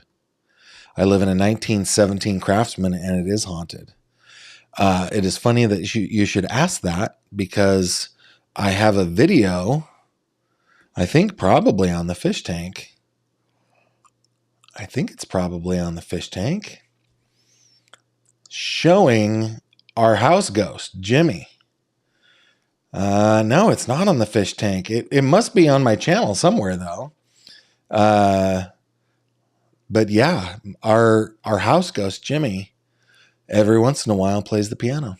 I live in a 1917 Craftsman, and it is haunted. It is funny that you should ask that, because I have a video, I think probably on the fish tank. I think it's probably on the fish tank, showing our house ghost, Jimmy. No, it's not on the fish tank. It must be on my channel somewhere, though. But yeah, our house ghost, Jimmy, every once in a while plays the piano.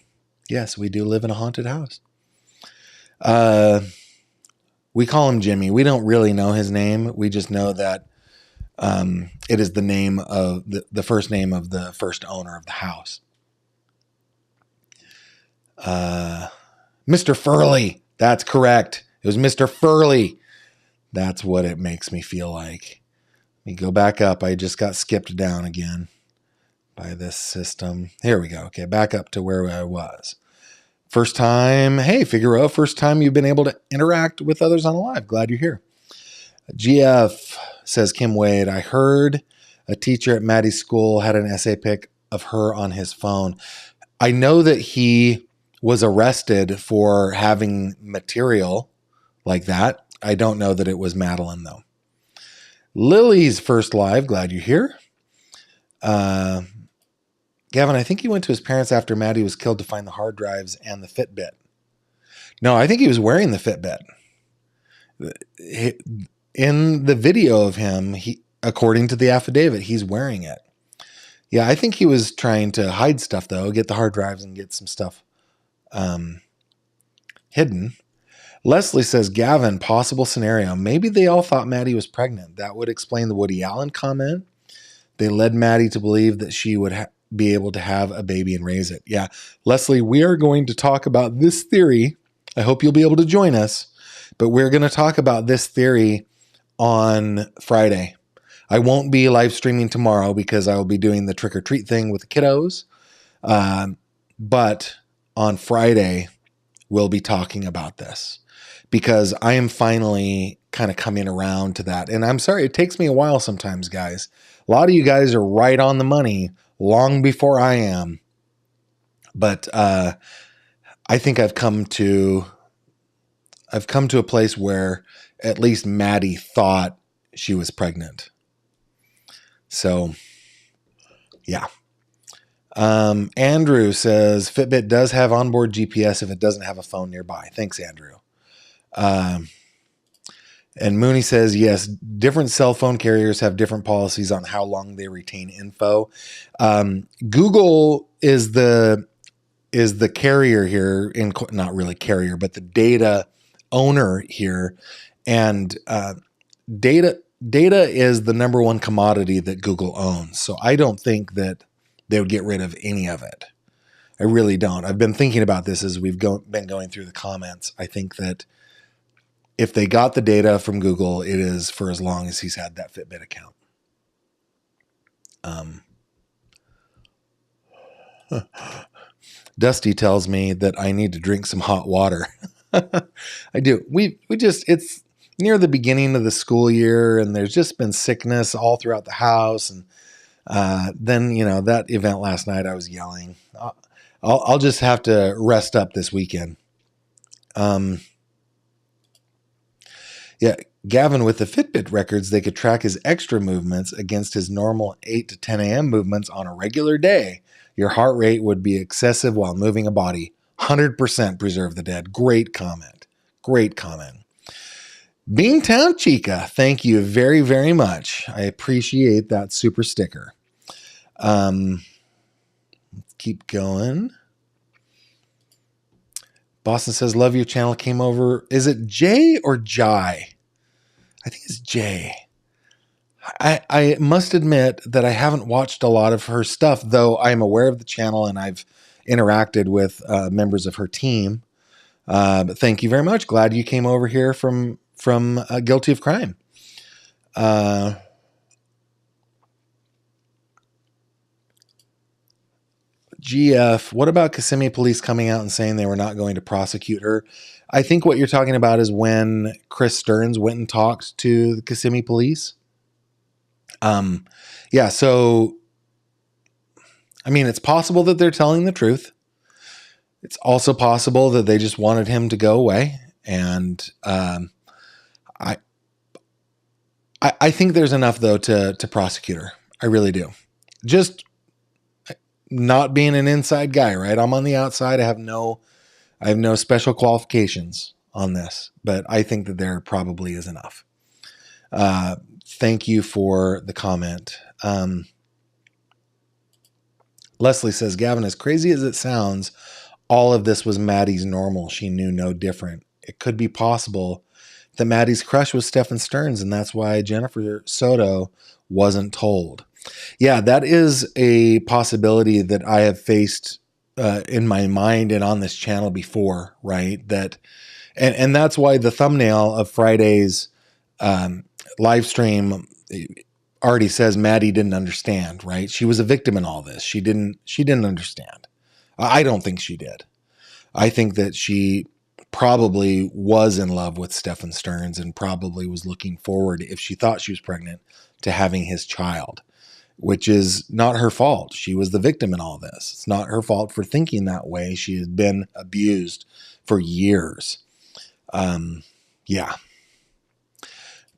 Yes, we do live in a haunted house. We call him Jimmy. We don't really know his name. We just know that it is the name of the first name of the first owner of the house. Mr. Furley. That's correct. It was Mr. Furley. That's what it makes me feel like. Let me go back up. I just got skipped down again by this system. Here we go. Okay, back up to where I was. First time. Hey, Figaro. First time you've been able to interact with others on a live. Glad you're here. GF says, Kim Wade, I heard a teacher at Maddie's school had an essay pic of her on his phone. I know that he was arrested for having material like that. I don't know that it was Madeline, though. Lily's first live. Glad you're here. Gavin, I think he went to his parents after Maddie was killed to find the hard drives and the Fitbit. No, I think he was wearing the Fitbit. In the video of him, according to the affidavit, he's wearing it. Yeah, I think he was trying to hide stuff, though, get the hard drives and get some stuff hidden. Leslie says, Gavin, possible scenario. Maybe they all thought Maddie was pregnant. That would explain the Woody Allen comment. They led Maddie to believe that she would be able to have a baby and raise it. Yeah, Leslie, we are going to talk about this theory. I hope you'll be able to join us. But we're going to talk about this theory on Friday. I won't be live streaming tomorrow because I will be doing the trick or treat thing with the kiddos. But on Friday, we'll be talking about this because I am finally kind of coming around to that. And I'm sorry, it takes me a while sometimes, guys. A lot of you guys are right on the money long before I am. But I think I've come to a place where at least Maddie thought she was pregnant. So, yeah. Andrew says, Fitbit does have onboard GPS if it doesn't have a phone nearby. Thanks, Andrew. And Mooney says, yes, different cell phone carriers have different policies on how long they retain info. Google is the carrier here, not really carrier, but the data owner here. And data is the number one commodity that Google owns. So I don't think that they would get rid of any of it. I really don't. I've been thinking about this as we've been going through the comments. I think that if they got the data from Google, it is for as long as he's had that Fitbit account. Dusty tells me that I need to drink some hot water. I do. It's near the beginning of the school year, and there's just been sickness all throughout the house. And then, that event last night, I was yelling. I'll just have to rest up this weekend. Yeah, Gavin, with the Fitbit records, they could track his extra movements against his normal 8 to 10 a.m. movements on a regular day. Your heart rate would be excessive while moving a body. 100% preserve the dead. Great comment. Great comment. Beantown Chica, thank you very, very much. I appreciate that super sticker. Let's keep going. Boston says, love your channel. Came over. Is it Jay or Jai? I think it's Jay. I must admit that I haven't watched a lot of her stuff, though I'm aware of the channel and I've interacted with members of her team. But thank you very much. Glad you came over here from Guilty of Crime. GF, what about Kissimmee police coming out and saying they were not going to prosecute her? I think what you're talking about is when Chris Stearns went and talked to the Kissimmee police. Yeah, so, I mean, it's possible that they're telling the truth. It's also possible that they just wanted him to go away. And I think there's enough, though, to prosecute her. I really do. Just not being an inside guy, right? I'm on the outside. I have no special qualifications on this, but I think that there probably is enough. Thank you for the comment. Leslie says, Gavin, as crazy as it sounds, all of this was Maddie's normal. She knew no different. It could be possible that Maddie's crush was Stephan Stearns, and that's why Jennifer Soto wasn't told. Yeah, that is a possibility that I have faced in my mind and on this channel before, right? That, and that's why the thumbnail of Friday's live stream already says Maddie didn't understand, right? She was a victim in all this. She didn't understand. I don't think she did. I think that she probably was in love with Stephan Stearns and probably was looking forward, if she thought she was pregnant, to having his child, which is not her fault. She was the victim in all this. It's not her fault for thinking that way. She has been abused for years. Yeah.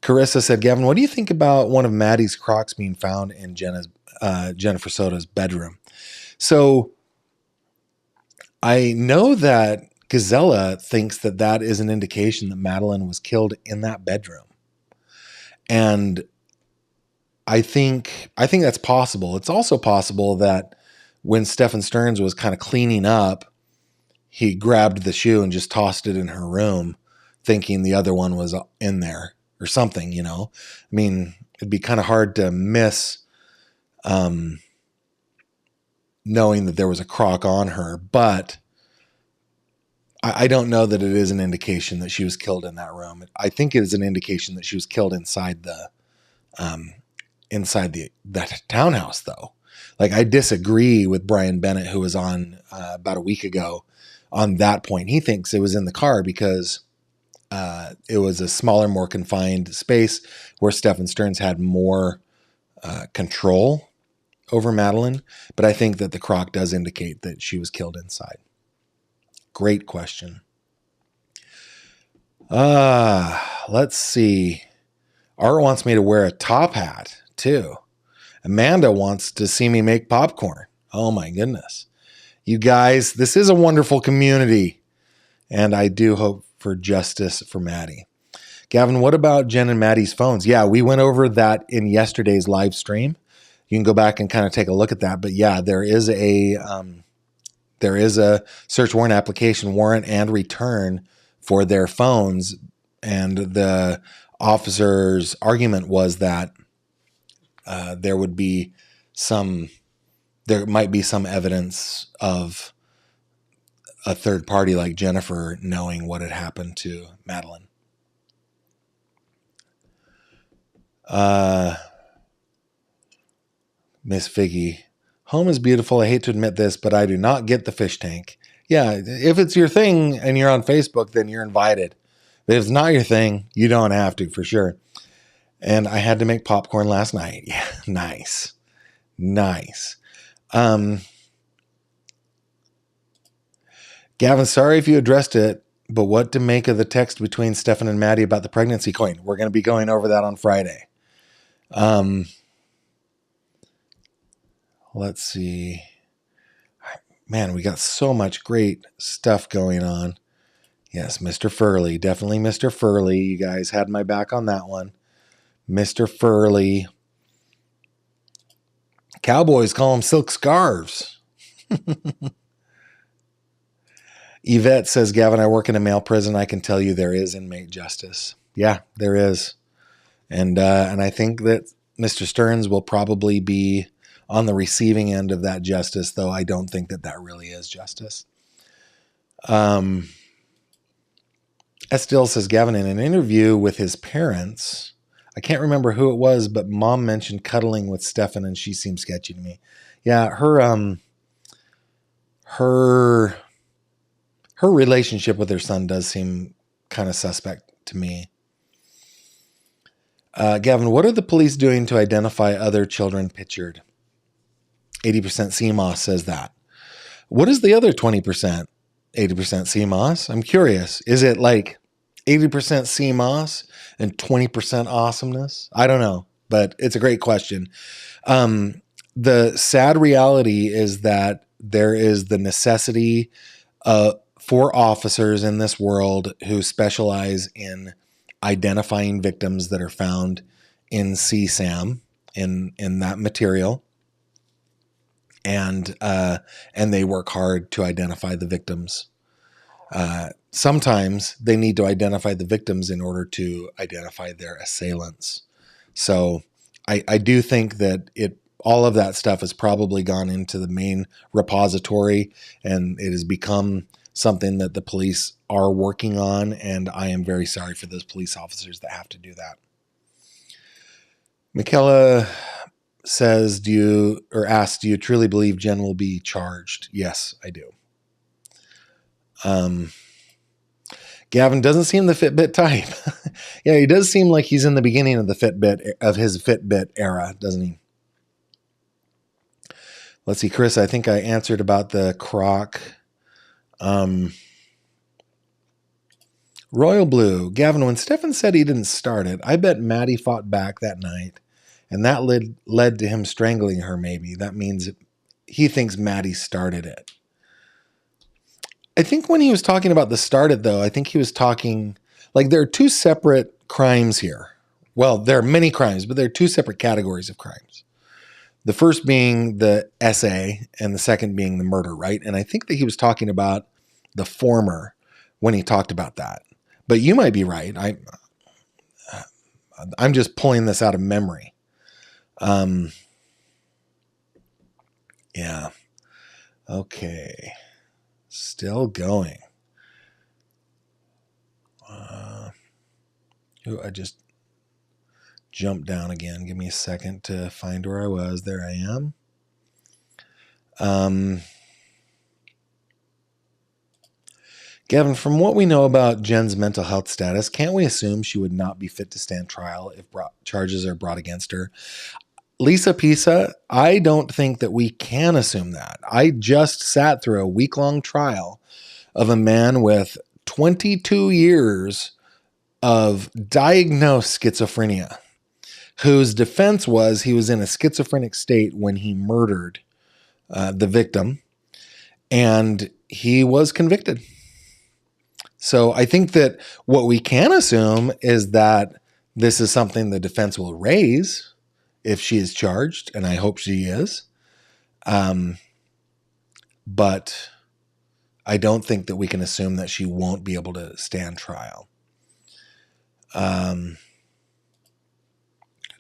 Carissa said, Gavin, what do you think about one of Maddie's Crocs being found in Jennifer Soto's bedroom? So I know that Gazella thinks that that is an indication that Madeline was killed in that bedroom. And I think that's possible. It's also possible that when Stephan Stearns was kind of cleaning up, he grabbed the shoe and just tossed it in her room, thinking the other one was in there or something, you know. I mean, it'd be kind of hard to miss knowing that there was a Croc on her, but I don't know that it is an indication that she was killed in that room. I think it is an indication that she was killed inside that townhouse, though. Like, I disagree with Brian Bennett, who was on about a week ago on that point. He thinks it was in the car because it was a smaller, more confined space where Stephan Stearns had more control over Madeline. But I think that the Croc does indicate that she was killed inside. Great question. Let's see. Art wants me to wear a top hat too. Amanda wants to see me make popcorn. Oh my goodness. You guys, this is a wonderful community. And I do hope for justice for Maddie. Gavin, what about Jen and Maddie's phones? Yeah, we went over that in yesterday's live stream. You can go back and kind of take a look at that. But yeah, there is a search warrant application, warrant and return for their phones. And the officer's argument was that there might be some evidence of a third party like Jennifer knowing what had happened to Madeline. Miss Figgy, home is beautiful. I hate to admit this, but I do not get the fish tank. Yeah, if it's your thing and you're on Facebook, then you're invited. But if it's not your thing, you don't have to, for sure. And I had to make popcorn last night. Yeah, nice. Gavin, sorry if you addressed it, but what to make of the text between Stephan and Maddie about the pregnancy coin? We're going to be going over that on Friday. Let's see. Man, we got so much great stuff going on. Yes, Mr. Furley. Definitely Mr. Furley. You guys had my back on that one. Mr. Furley. Cowboys call them silk scarves. Yvette says, Gavin, I work in a male prison. I can tell you there is inmate justice. Yeah, there is. And I think that Mr. Stearns will probably be on the receiving end of that justice, though I don't think that that really is justice. Estill says, Gavin, in an interview with his parents, I can't remember who it was, but mom mentioned cuddling with Stephan, and she seemed sketchy to me. Yeah, her relationship with her son does seem kind of suspect to me. Gavin, what are the police doing to identify other children pictured? 80% CMOS says that. What is the other 20%? 80% CMOS? I'm curious. Is it like 80% CMOS and 20% awesomeness? I don't know, but it's a great question. The sad reality is that there is the necessity for officers in this world who specialize in identifying victims that are found in CSAM, in that material. And they work hard to identify the victims. Sometimes they need to identify the victims in order to identify their assailants. So I do think that all of that stuff has probably gone into the main repository, and it has become something that the police are working on, and I am very sorry for those police officers that have to do that. Michaela says, do you truly believe Jen will be charged? Yes, I do. Gavin doesn't seem the Fitbit type. Yeah, he does seem like he's in the beginning of his Fitbit era, doesn't he? Let's see, Chris, I think I answered about the croc. Royal Blue, Gavin, when Stephan said he didn't start it, I bet Maddie fought back that night, and that led to him strangling her, maybe. That means he thinks Maddie started it. I think when he was talking about the started, though, I think he was talking, like, there are two separate crimes here. Well, there are many crimes, but there are two separate categories of crimes. The first being the SA and the second being the murder, right? And I think that he was talking about the former when he talked about that. But you might be right. I'm just pulling this out of memory. Yeah. Okay. Still going. I just jumped down again. Give me a second to find where I was. There I am. Gavin, from what we know about Jen's mental health status, can't we assume she would not be fit to stand trial if charges are brought against her? Lisa Pisa, I don't think that we can assume that. I just sat through a week-long trial of a man with 22 years of diagnosed schizophrenia, whose defense was he was in a schizophrenic state when he murdered the victim, and he was convicted. So I think that what we can assume is that this is something the defense will raise if she is charged, and I hope she is. But I don't think that we can assume that she won't be able to stand trial.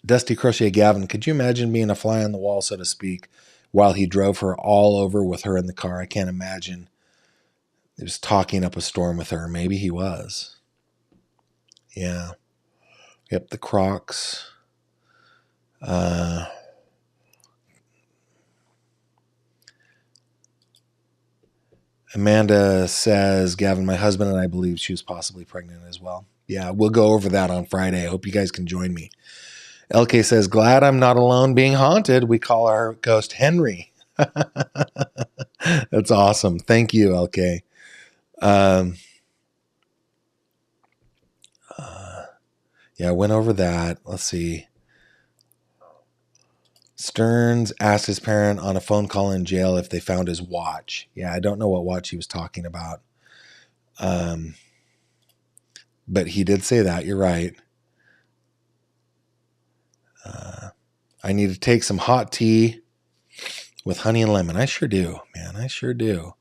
Dusty Crochet Gavin, could you imagine being a fly on the wall, so to speak, while he drove her all over with her in the car? I can't imagine. He was talking up a storm with her. Maybe he was. Yeah. Yep, the Crocs. Amanda says, Gavin, my husband and I believe she was possibly pregnant as well. Yeah, we'll go over that on Friday. I hope you guys can join me. LK says, glad I'm not alone being haunted. We call our ghost Henry. That's awesome. Thank you, LK. Yeah, I went over that. Let's see. Stearns asked his parent on a phone call in jail if they found his watch. Yeah, I don't know what watch he was talking about. But he did say that. You're right. I need to take some hot tea with honey and lemon. I sure do, man. I sure do.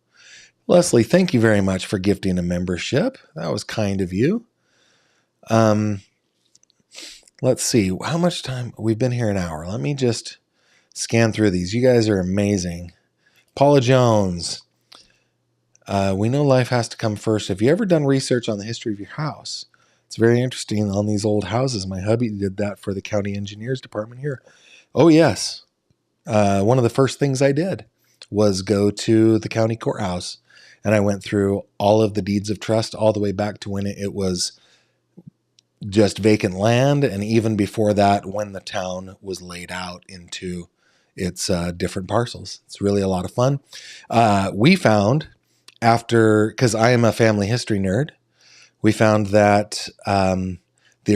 Leslie, thank you very much for gifting a membership. That was kind of you. Let's see how much time we've been here. An hour. Let me just scan through these. You guys are amazing. Paula Jones. We know life has to come first. Have you ever done research on the history of your house? It's very interesting on these old houses. My hubby did that for the county engineers department here. Oh, yes. One of the first things I did was go to the county courthouse, and I went through all of the deeds of trust all the way back to when it was just vacant land, and even before that, when the town was laid out into its different parcels. It's really a lot of fun. We found because I am a family history nerd, we found that the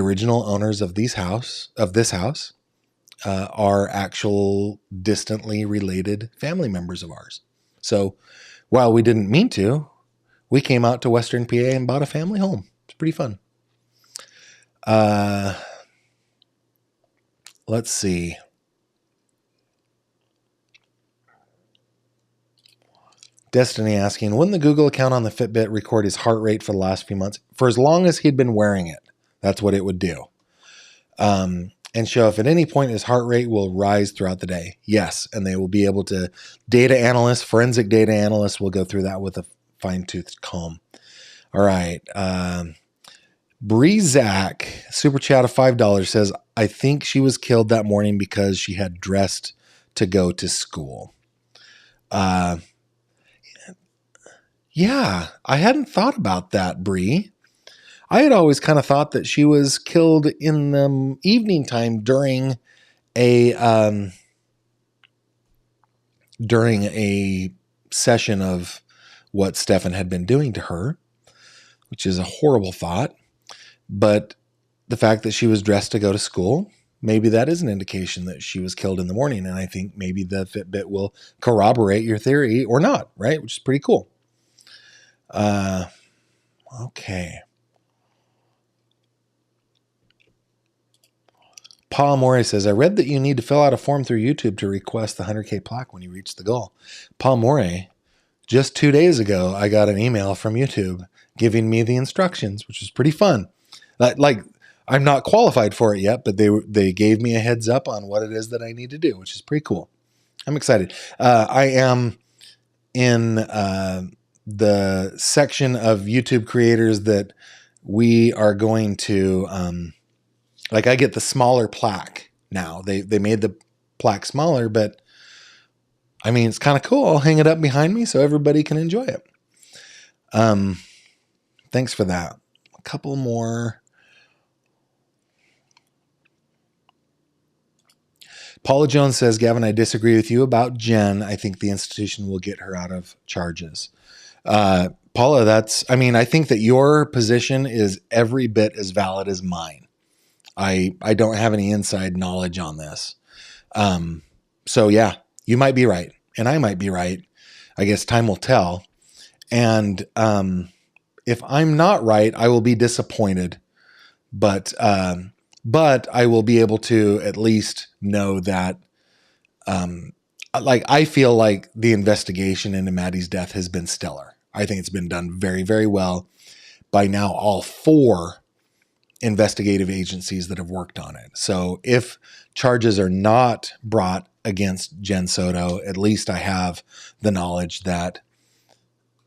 original owners of this house are actual distantly related family members of ours. So while we didn't mean to, we came out to Western PA and bought a family home. It's pretty fun. Let's see. Destiny asking, wouldn't the Google account on the Fitbit record his heart rate for the last few months? For as long as he'd been wearing it, that's what it would do. And show if at any point his heart rate will rise throughout the day. Yes, and they will be able to, forensic data analysts will go through that with a fine-toothed comb. All right. Breezak, super chat of $5, says, I think she was killed that morning because she had dressed to go to school. Yeah, I hadn't thought about that, Bree. I had always kind of thought that she was killed in the evening time during a session of what Stephan had been doing to her, which is a horrible thought. But the fact that she was dressed to go to school, maybe that is an indication that she was killed in the morning. And I think maybe the Fitbit will corroborate your theory or not, right? Which is pretty cool. Okay. Paul Morey says, I read that you need to fill out a form through YouTube to request the 100K plaque when you reach the goal. Paul Morey, just 2 days ago, I got an email from YouTube giving me the instructions, which was pretty fun. Like, I'm not qualified for it yet, but they gave me a heads up on what it is that I need to do, which is pretty cool. I'm excited. I am in the section of YouTube creators that we are going to, I get the smaller plaque now. They made the plaque smaller, but I mean, it's kind of cool. I'll hang it up behind me so everybody can enjoy it. Thanks for that. A couple more. Paula Jones says, Gavin, I disagree with you about Jen. I think the institution will get her out of charges. Paula, I think that your position is every bit as valid as mine. I don't have any inside knowledge on this. So yeah, you might be right. And I might be right. I guess time will tell. And if I'm not right, I will be disappointed. But I will be able to at least know that, I feel like the investigation into Maddie's death has been stellar. I think it's been done very, very well by now all 4 investigative agencies that have worked on it. So if charges are not brought against Jen Soto, at least I have the knowledge that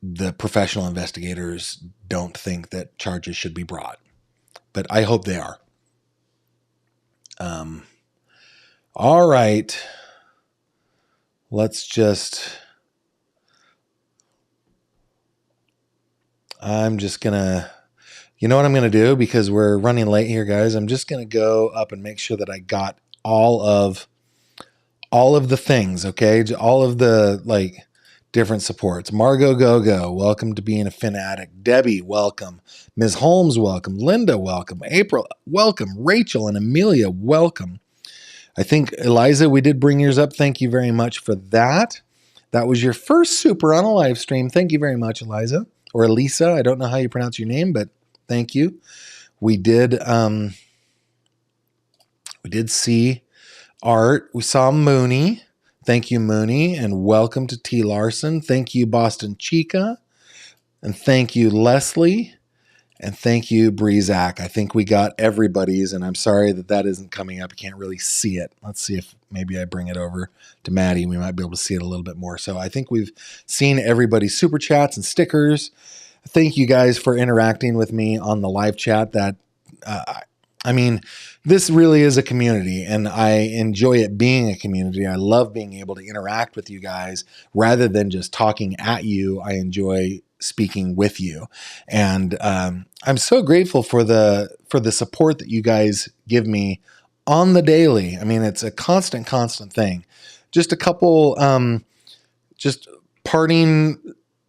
the professional investigators don't think that charges should be brought. But I hope they are. All right. I'm just going to, you know what I'm going to do, because we're running late here, guys. I'm just going to go up and make sure that I got all of the things. Okay. All of the different supports. Margot Go, welcome to being a fanatic. Debbie, welcome. Ms. Holmes, welcome. Linda, welcome. April, welcome. Rachel and Amelia, welcome. I think, Eliza, we did bring yours up. Thank you very much for that. That was your first super on a live stream. Thank you very much, Eliza. Or Elisa. I don't know how you pronounce your name, but thank you. We did see art. We saw Mooney. Thank you, Mooney. And welcome to T. Larson. Thank you, Boston Chica. And thank you, Leslie. And thank you, Breezak. I think we got everybody's, and I'm sorry that that isn't coming up. I can't really see it. Let's see if maybe I bring it over to Maddie. We might be able to see it a little bit more. So I think we've seen everybody's super chats and stickers. Thank you guys for interacting with me on the live chat. That, I mean, this really is a community, and I enjoy it being a community. I love being able to interact with you guys rather than just talking at you. I enjoy speaking with you, and I'm so grateful for the support that you guys give me on the daily. I mean, it's a constant thing. Just a couple just parting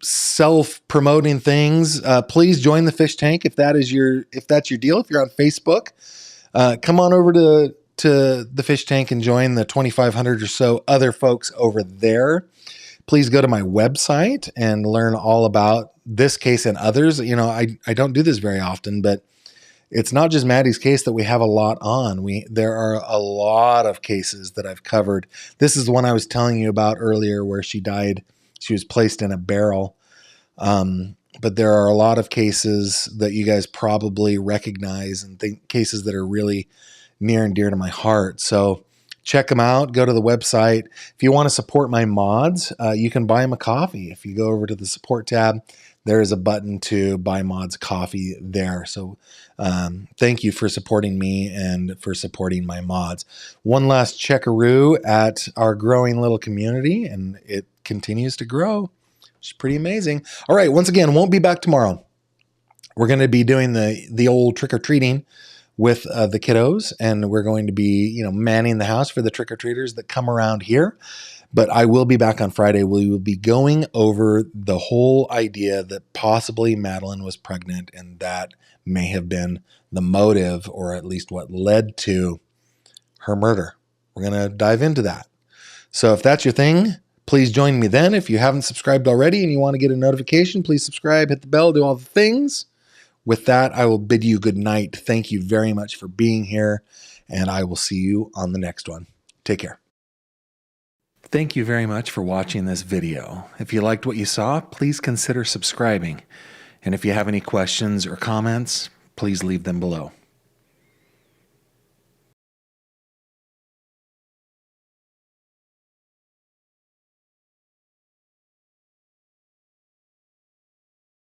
self-promoting things. Please join the fish tank if that's your deal. If you're on Facebook, come on over to the fish tank and join the 2,500 or so other folks over there. Please go to my website and learn all about this case and others. You know, I don't do this very often, but it's not just Maddie's case that we have a lot on. There are a lot of cases that I've covered. This is the one I was telling you about earlier where she died. She was placed in a barrel. But there are a lot of cases that you guys probably recognize and think cases that are really near and dear to my heart. So check them out. Go to the website. If you want to support my mods, you can buy them a coffee. If you go over to the support tab, there is a button to buy mods coffee there. So thank you for supporting me and for supporting my mods. One last checkaroo at our growing little community, and it continues to grow. It's pretty amazing. All right. Once again, won't be back tomorrow. We're going to be doing the old trick-or-treating with the kiddos, and we're going to be, manning the house for the trick-or-treaters that come around here. But I will be back on Friday. We will be going over the whole idea that possibly Madeline was pregnant, and that may have been the motive, or at least what led to her murder. We're going to dive into that. So if that's your thing, please join me then. If you haven't subscribed already and you want to get a notification, please subscribe, hit the bell, do all the things. With that, I will bid you good night. Thank you very much for being here, and I will see you on the next one. Take care. Thank you very much for watching this video. If you liked what you saw, please consider subscribing. And if you have any questions or comments, please leave them below.